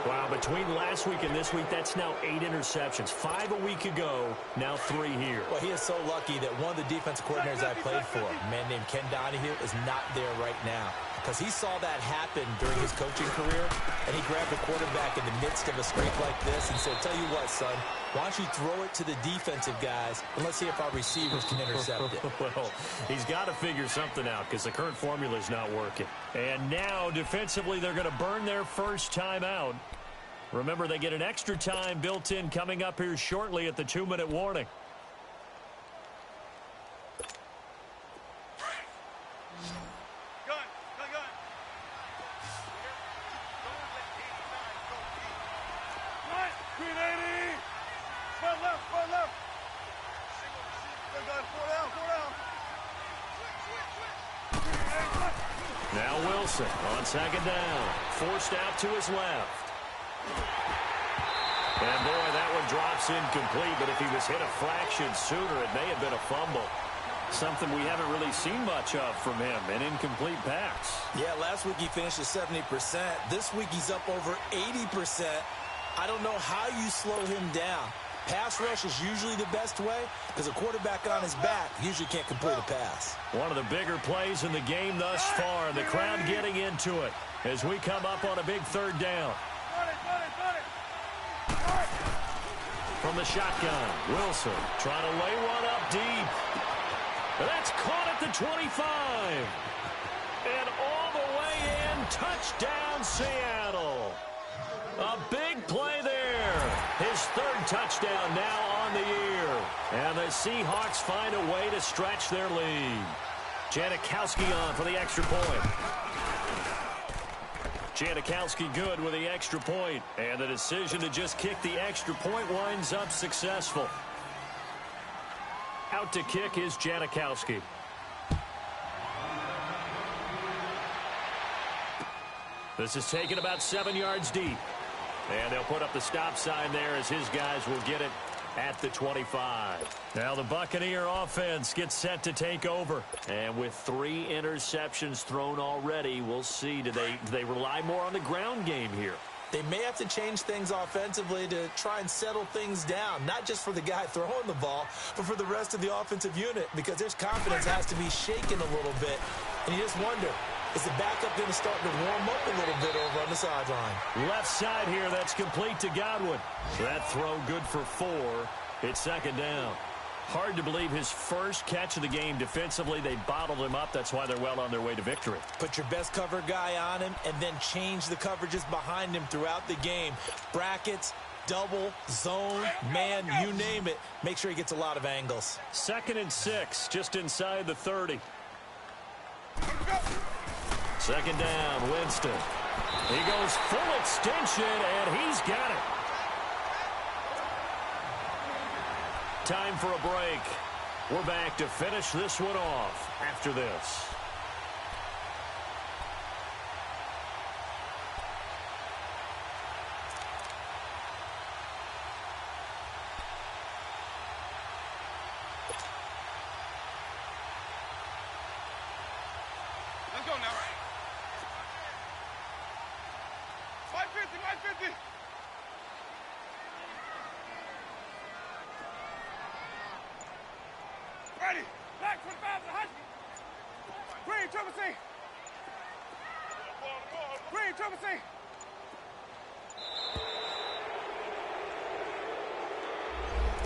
Wow, between last week and this week, that's now 8 interceptions. 5 a week ago, now 3 here. Well, he is so lucky that one of the defensive coordinators I played for, a man named Ken Donahue, is not there right now. Because he saw that happen during his coaching career, and he grabbed the quarterback in the midst of a scrape like this and said, tell you what, son, why don't you throw it to the defensive guys, and let's see if our receivers can intercept it. Well, he's got to figure something out because the current formula is not working. And now, defensively, they're going to burn their first time out. Remember, they get an extra time built in coming up here shortly at the 2-minute warning. Now Wilson on second down. Forced out to his left. And boy, that one drops incomplete, but if he was hit a fraction sooner, it may have been a fumble. Something we haven't really seen much of from him, an incomplete pass. Yeah, last week he finished at 70%. This week he's up over 80%. I don't know how you slow him down. Pass rush is usually the best way because a quarterback on his back usually can't complete a pass. One of the bigger plays in the game thus far, and the crowd getting into it as we come up on a big third down. From the shotgun, Wilson trying to lay one up deep. That's caught at the 25. And all the way in, touchdown Seattle. A big play there. His third touchdown now on the year. And the Seahawks find a way to stretch their lead. Janikowski on for the extra point. Janikowski good with the extra point. And the decision to just kick the extra point winds up successful. Out to kick is Janikowski. This is taken about 7 yards deep. And they'll put up the stop sign there as his guys will get it at the 25. Now the Buccaneer offense gets set to take over. And with 3 interceptions thrown already, we'll see. Do they rely more on the ground game here? They may have to change things offensively to try and settle things down, not just for the guy throwing the ball, but for the rest of the offensive unit, because their confidence has to be shaken a little bit. And you just wonder, is the backup going to start to warm up a little bit over on the sideline? Left side here, that's complete to Godwin. That throw good for 4. It's second down. Hard to believe his first catch of the game defensively. They bottled him up. That's why they're well on their way to victory. Put your best cover guy on him and then change the coverages behind him throughout the game. Brackets, double, zone, man, you name it. Make sure he gets a lot of angles. 2nd and 6, just inside the 30. Second down, Winston. He goes full extension, and he's got it. Time for a break. We're back to finish this one off after this. go now. My 50, my 50. Ready. Back 25 to the high school. Green, triple C. Green, triple C.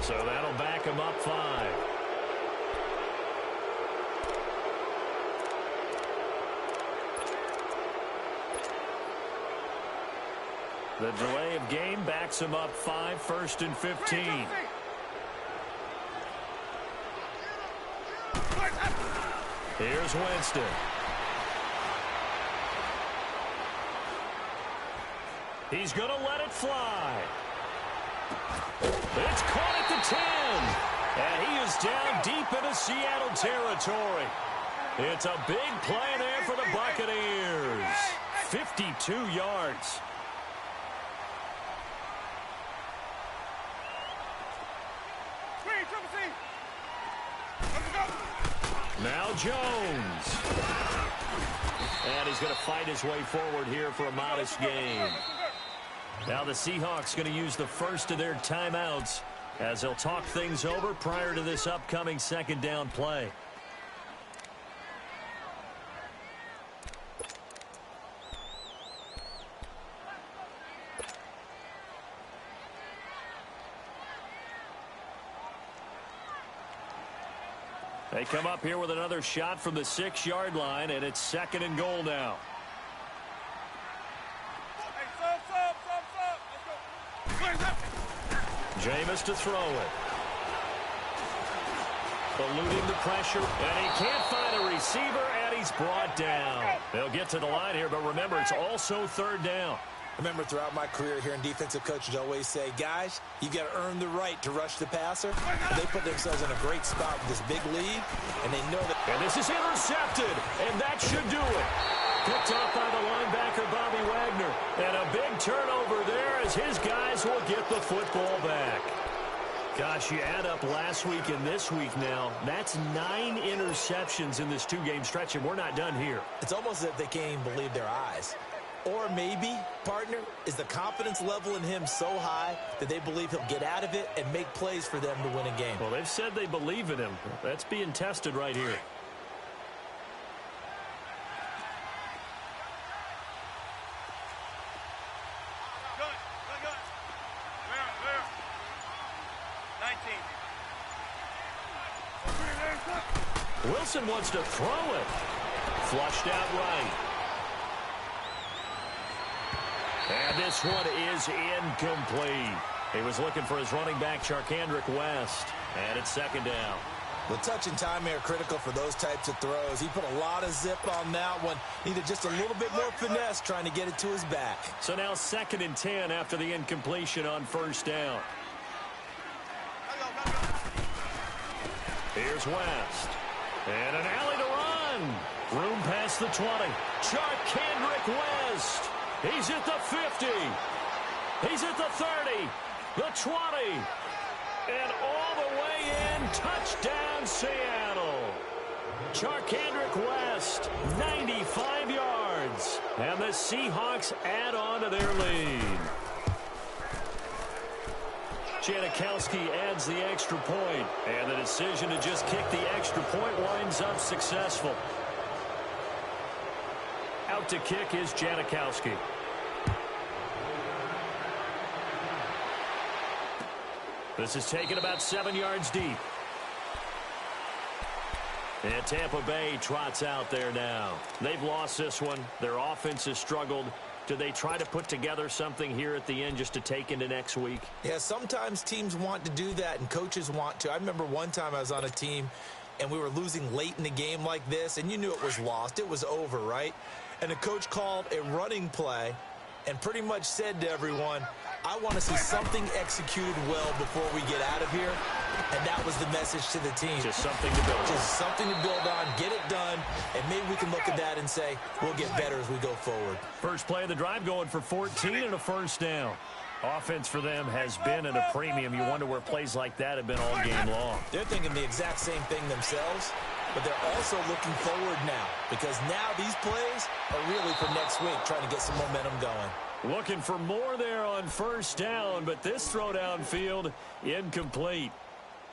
So that'll back him up 5. The delay of game backs him up 5, 1st and 15. Here's Winston. He's going to let it fly. It's caught at the 10. And he is down deep into Seattle territory. It's a big play there for the Buccaneers. 52 yards. Now Jones. And he's going to fight his way forward here for a modest gain. Now the Seahawks going to use the first of their timeouts as they'll talk things over prior to this upcoming second down play. They come up here with another shot from the 6-yard line, and it's 2nd and goal now. Jameis to throw it. Eluding the pressure, and he can't find a receiver, and he's brought down. They'll get to the line here, but remember, it's also 3rd down. Remember, throughout my career here in defensive coaches always say, guys, you've got to earn the right to rush the passer. They put themselves in a great spot with this big lead, and they know that. And this is intercepted, and that should do it. Picked off by the linebacker, Bobby Wagner. And a big turnover there as his guys will get the football back. Gosh, you add up last week and this week now. That's 9 interceptions in this 2-game stretch, and we're not done here. It's almost as if they can't even believe their eyes. Or maybe, partner, is the confidence level in him so high that they believe he'll get out of it and make plays for them to win a game. Well, they've said they believe in him. That's being tested right here. Wilson wants to throw it. Flushed out right. And this one is incomplete. He was looking for his running back, Charkandrick West. And it's 2nd down. The touch and time are critical for those types of throws. He put a lot of zip on that one. Needed just a little bit more finesse trying to get it to his back. So now 2nd and 10 after the incompletion on 1st down. Here's West. And an alley to run. Room past the 20. Charkandrick West. He's at the 50. He's at the 30. The 20. And all the way in. Touchdown, Seattle. Charkandrick West, 95 yards. And the Seahawks add on to their lead. Janikowski adds the extra point, and the decision to just kick the extra point winds up successful. Out to kick is Janikowski. This is taken about 7 yards deep. And Tampa Bay trots out there now. They've lost this one. Their offense has struggled. Do they try to put together something here at the end just to take into next week? Yeah, sometimes teams want to do that and coaches want to. I remember one time I was on a team and we were losing late in the game like this, and you knew it was lost. It was over, right? And the coach called a running play and pretty much said to everyone, I want to see something executed well before we get out of here. And that was the message to the team. Just something to build on. Just something to build on, get it done, and maybe we can look at that and say, we'll get better as we go forward. First play of the drive going for 14 and a 1st down. Offense for them has been at a premium. You wonder where plays like that have been all game long. They're thinking the exact same thing themselves, but they're also looking forward now because now these plays are really for next week, trying to get some momentum going. Looking for more there on first down, but this throw downfield incomplete.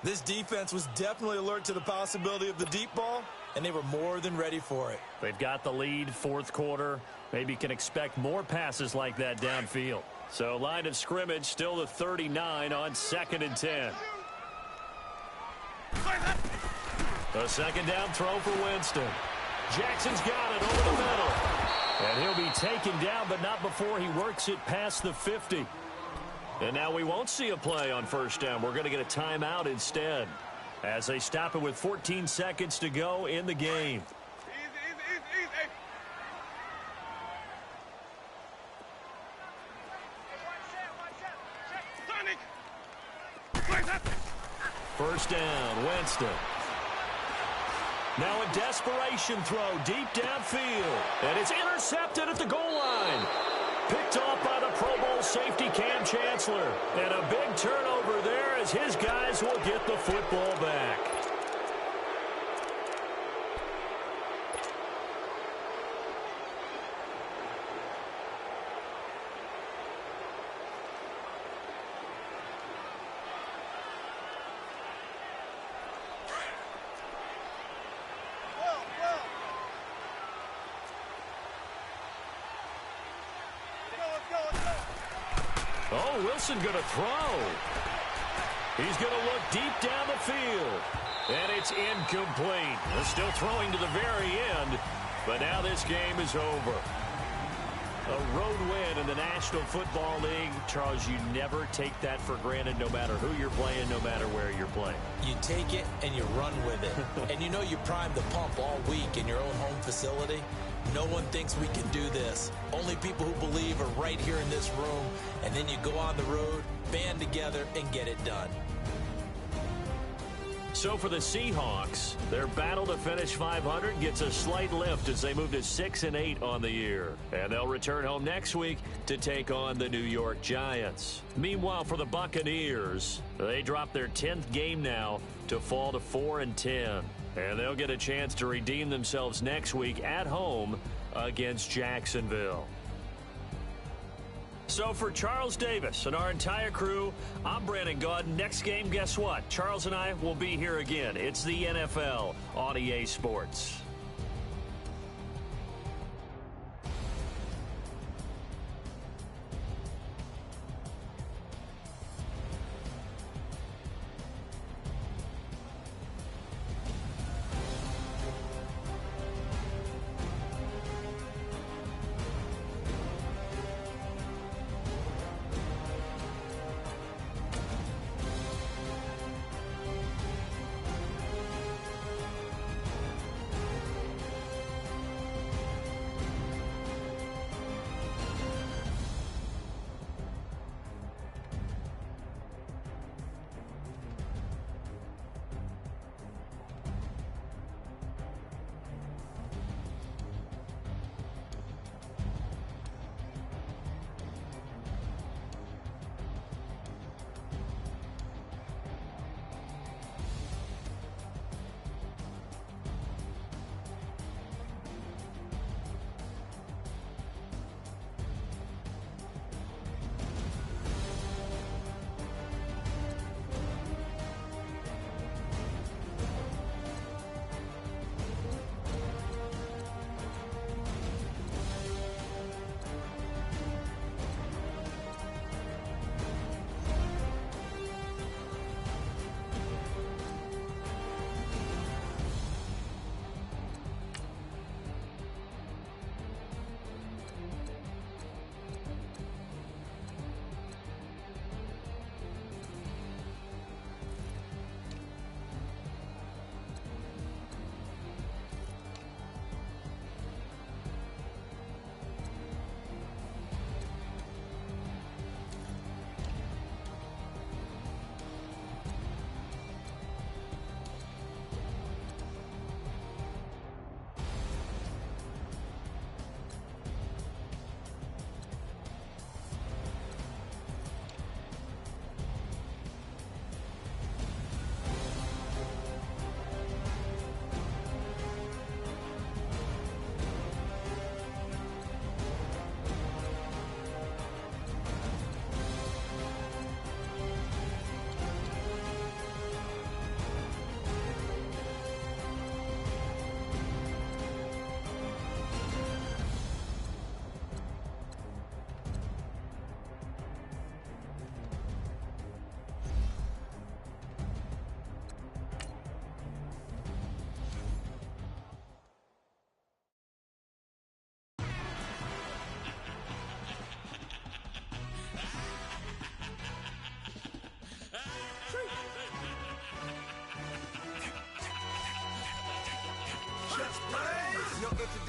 This defense was definitely alert to the possibility of the deep ball, and they were more than ready for it. They've got the lead, fourth quarter. Maybe can expect more passes like that downfield. So line of scrimmage still the 39 on 2nd and 10. A second down throw for Winston. Jackson's got it over the middle. And he'll be taken down, but not before he works it past the 50. And now we won't see a play on first down. We're going to get a timeout instead as they stop it with 14 seconds to go in the game. Easy. Sonic. First down, Winston. Now a desperation throw deep downfield. And it's intercepted at the goal line. Picked off by the Pro Bowl safety Cam Chancellor. And a big turnover there as his guys will get the football back. Oh, Wilson going to throw. He's going to look deep down the field. And it's incomplete. They're still throwing to the very end. But now this game is over. A road win in the National Football League. Charles, you never take that for granted no matter who you're playing, no matter where you're playing. You take it and you run with it. And you know you primed the pump all week in your own home facility. No one thinks we can do this. Only people who believe are right here in this room. And then you go on the road, band together, and get it done. So for the Seahawks, their battle to finish 500 gets a slight lift as they move to 6-8 on the year. And they'll return home next week to take on the New York Giants. Meanwhile, for the Buccaneers, they drop their 10th game now to fall to 4-10. And they'll get a chance to redeem themselves next week at home against Jacksonville. So for Charles Davis and our entire crew, I'm Brandon Gaudin. Next game, guess what? Charles and I will be here again. It's the NFL on EA Sports.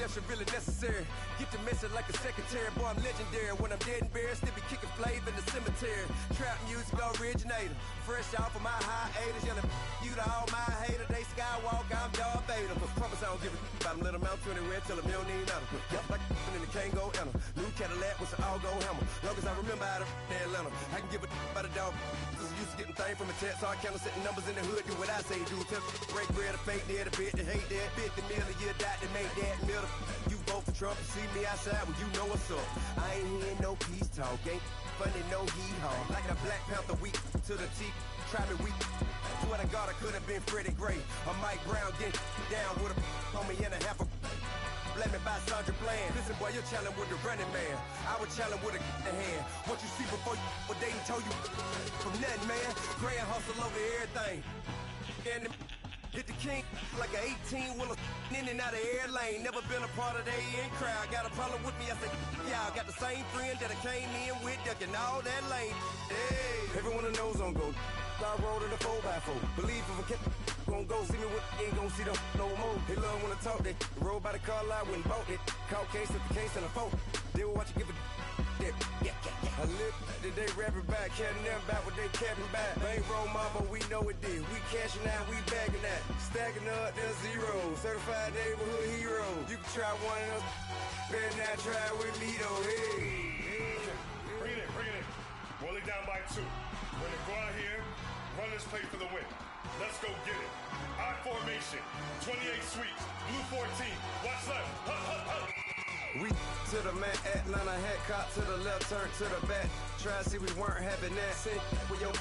that's really necessary. Get the message like a secretary, boy, I'm legendary. When I'm dead and buried, still be kicking flavor in the cemetery. Trap music originator, fresh off of my hiatus. Yelling, you to all my haters. They skywalk, I'm Darth Vader. Promise I don't give a about them. Let them out 20 red, tell them you don't need none. Yep, like in the Kango enter. New Cadillac with an all-go hammer. Long as I remember how to Atlanta, I can give a about a dog. Just used to getting things from a text, so I count setting numbers in the hood. Do what I say, do. Tell break bread, a fake dead, a bit to hate that. 50 million, you die to make that middle. You vote for Trump, you see me outside when you know what's up. I ain't hearing no peace talk, ain't funny, no heat haul. Like a Black Panther weak to the teeth, try me weak. Swear to God, I could have been Freddie Gray or Mike Brown getting down with a on me and a half a. Blame me by Sandra Bland. Listen, boy, you're challenging with the running man. I was challenging with a hand. What you see before you, what they told you from nothing, man. Grand hustle over everything. And hit the king like an 18-wheeler in and out of air lane. Never been a part of the in crowd. Got a problem with me, I said, yeah, I got the same friend that I came in with, ducking all that lane. Hey, everyone knows on go. I rolled in the 4x4. Believe if I kept gon' go see me with ain't gon' see them no more. They love when I talk, they roll by the car lot, went and bought it. Caught case at the case and a phone. They will watch you give a that. I live that they rapping back, caring them back what they capping back. Bankroll mama, we know it did. We cashing out, we bagging that. Stacking up, there's zero. Certified neighborhood hero. You can try one of those, better not try with me though. Hey. Bring it in. Roll it down by 2. We're gonna go out here, run this play for the win. Let's go get it. I formation, 28 sweeps, blue 14. Watch left. Hut. We to the man, Atlanta hat cop to the left, turn to the back. Try to see we weren't having that. Sit with your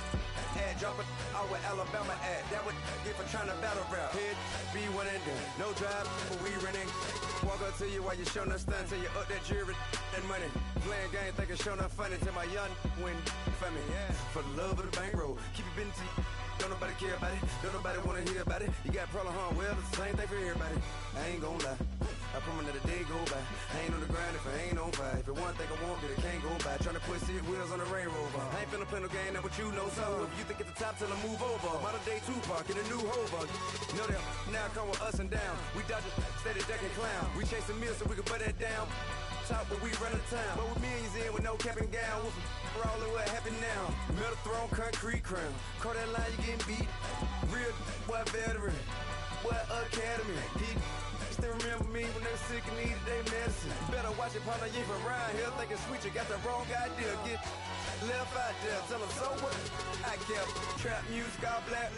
ad, drop it out with Alabama ad. That would get for trying to battle rap. Head, be one and done. No drive, but we running. Walk up to you while you showing us stun till you up that jewelry and money. Playing game, thinking show nothing funny till my young win for me. Yeah. For the love of the bankroll, keep it busy. Don't nobody care about it. Don't nobody wanna hear about it. You got problem, huh? Well, it's the same thing for everybody. I ain't gon' lie. I promise that a day go by. I ain't on the grind if I ain't on fire. If it one thing I want, then it can't go by. Tryna put 6 wheels on the railroad. I ain't finna play no game, that what you know. So if you think at the top till I move over. Modern day Tupac in a new Hova. Know that now come with us and down. We dodge it, steady decking clown. We chasing meals so we can put that down. Top, but we run the town. But with millions in with no cap and gown. We're all in what happened now. Metal throne, concrete crown. Call that line, you getting beat. Real, what veteran. What academy. Still remember me when they were sick and needed their medicine. Better watch it, partner, you ain't from around here thinking sweet, you got the wrong idea. Get left out there, tell them so what? I kept trap music all black.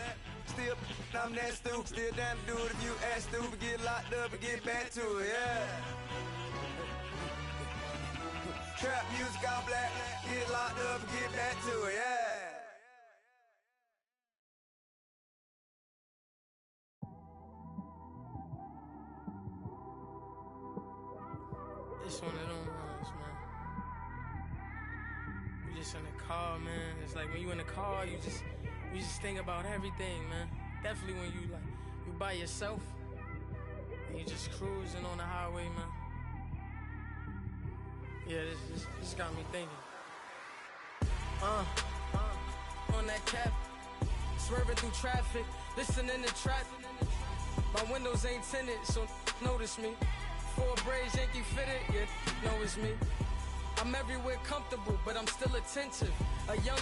Still, I'm that stupid. Still down to do it if you act stupid. Get locked up and get back to it, yeah. Trap music all black. Get locked up and get back to it, yeah. It's one of them ones, man. You just in the car, man. It's like when you in the car, you just think about everything, man. Definitely when you by yourself and you just cruising on the highway, man. Yeah, this got me thinking. On that cap, swerving through traffic, listening to trap. My windows ain't tinted, so notice me. 4 braids, Yankee fitted, yeah, know it's me. I'm everywhere comfortable, but I'm still attentive. A young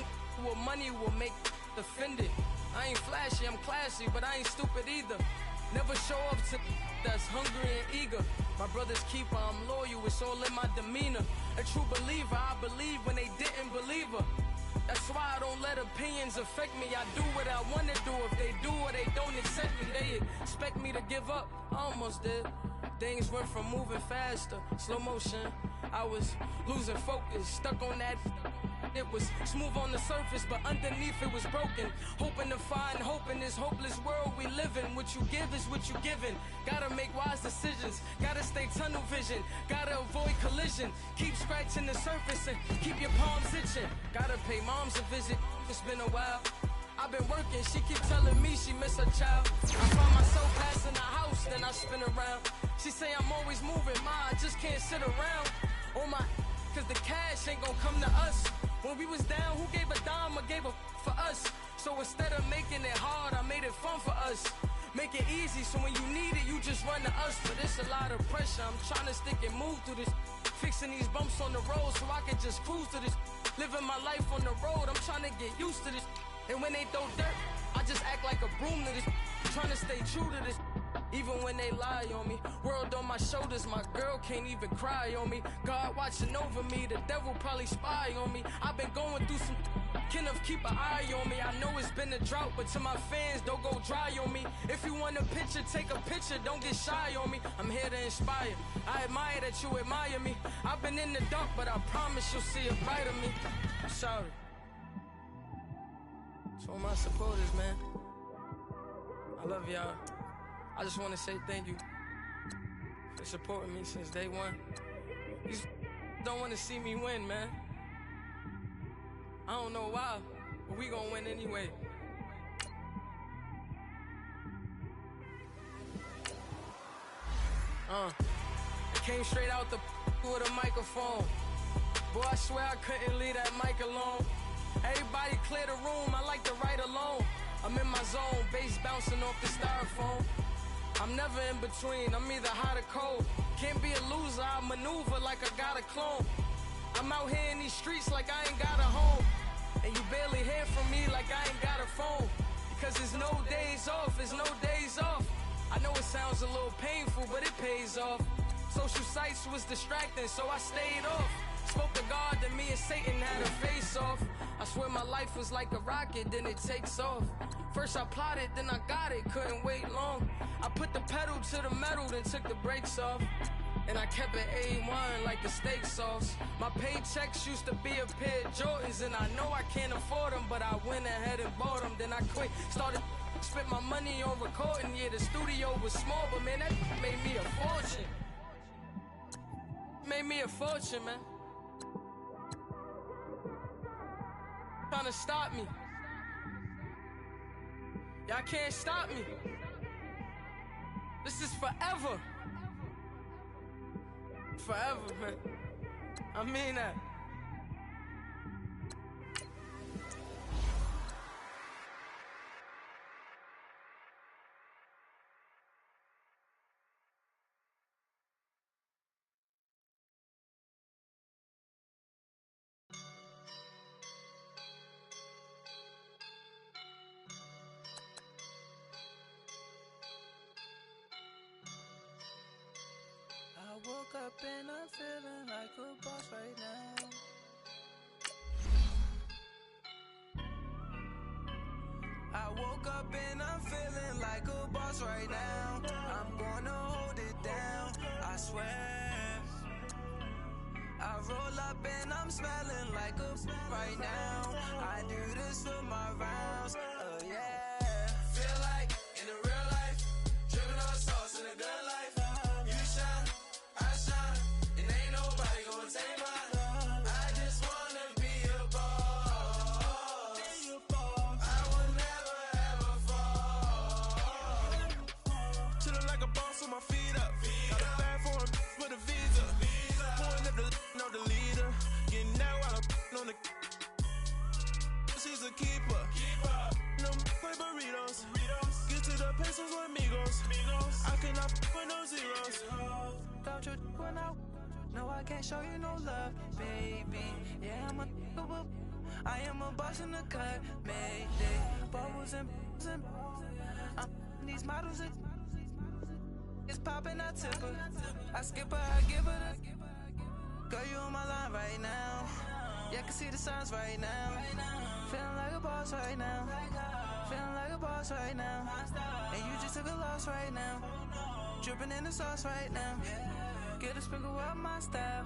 with money will make offended. I ain't flashy, I'm classy, but I ain't stupid either. Never show off to that's hungry and eager. My brother's keeper, I'm loyal, it's all in my demeanor. A true believer, I believe when they didn't believe her. That's why I don't let opinions affect me. I do what I want to do. If they do or they don't accept me, they expect me to give up. I almost did. Things went from moving faster, slow motion. I was losing focus, stuck on that. It was smooth on the surface, but underneath it was broken. Hoping to find hope in this hopeless world we live in. What you give is what you given. Gotta make wise decisions. Gotta stay tunnel vision. Gotta avoid collision. Keep scratching the surface and keep your palms itching. Gotta pay moms a visit. It's been a while. I've been working, she keep telling me she miss her child. I find myself passing the house, then I spin around. She say I'm always moving, ma, I just can't sit around. Oh my, cause the cash ain't gon' come to us. When we was down, who gave a dime or gave a for us? So instead of making it hard, I made it fun for us. Make it easy, so when you need it, you just run to us. But it's a lot of pressure, I'm trying to stick and move through this. Fixing these bumps on the road so I can just cruise to this. Living my life on the road, I'm trying to get used to this. And when they throw dirt, I just act like a broom to this. Trying to stay true to this. Even when they lie on me, world on my shoulders, my girl can't even cry on me. God watching over me, the devil probably spy on me. I've been going through some, Kenneth keep an eye on me. I know it's been a drought, but to my fans, don't go dry on me. If you want a picture, take a picture, don't get shy on me. I'm here to inspire, I admire that you admire me. I've been in the dark, but I promise you'll see a bright of me. I'm sorry. To all my supporters, man, I love y'all. I just want to say thank you for supporting me since day one. These don't want to see me win, man. I don't know why, but we gonna win anyway. I came straight out the with a microphone. Boy, I swear I couldn't leave that mic alone. Everybody clear the room, I like to write alone. I'm in my zone, bass bouncing off the styrofoam. I'm never in between, I'm either hot or cold. Can't be a loser, I maneuver like I got a clone. I'm out here in these streets like I ain't got a home. And you barely hear from me like I ain't got a phone. Because there's no days off, there's no days off. I know it sounds a little painful, but it pays off. Social sites was distracting, so I stayed off. Spoke to God that me and Satan had a face off. I swear my life was like a rocket, then it takes off. First I plotted, then I got it, couldn't wait long. I put the pedal to the metal, then took the brakes off. And I kept it A1 like the steak sauce. My paychecks used to be a pair of Jordans, and I know I can't afford them, but I went ahead and bought them. Then I quit, started spent my money on recording. Yeah, the studio was small, but man, that made me a fortune. Made me a fortune, man. Trying to stop me. Y'all can't stop me. This is forever. Forever, man. I mean that. I woke up and I'm feeling like a boss right now. I woke up and I'm feeling like a boss right now. I'm gonna hold it down, I swear. I roll up and I'm smelling like a right now. I do this for my rounds, yeah. Feel like in the real life, dripping on sauce in a good life. You shine, I shine, and ain't nobody gonna take mine. I just wanna be a boss. I will never ever fall. Chillin' like a boss with my feet up. Got a bag for him with a visa. Pulling up the the leader. Getting that while I'm on the. She's a keeper. No play burritos. Get to the pesos with amigos. I cannot with no zeros. Don't you when no, I can't show you no love, baby. Yeah, I am a boss in the cut, mayday. Bubbles and I'm these models. It's popping, I tip her. I skip her, I give her the. Girl, you on my line right now. Yeah, I can see the signs right now. Feeling like a boss right now. Feeling like a boss right now. And you just took a loss right now. Dripping in the sauce right now. Get a sprinkle up my style.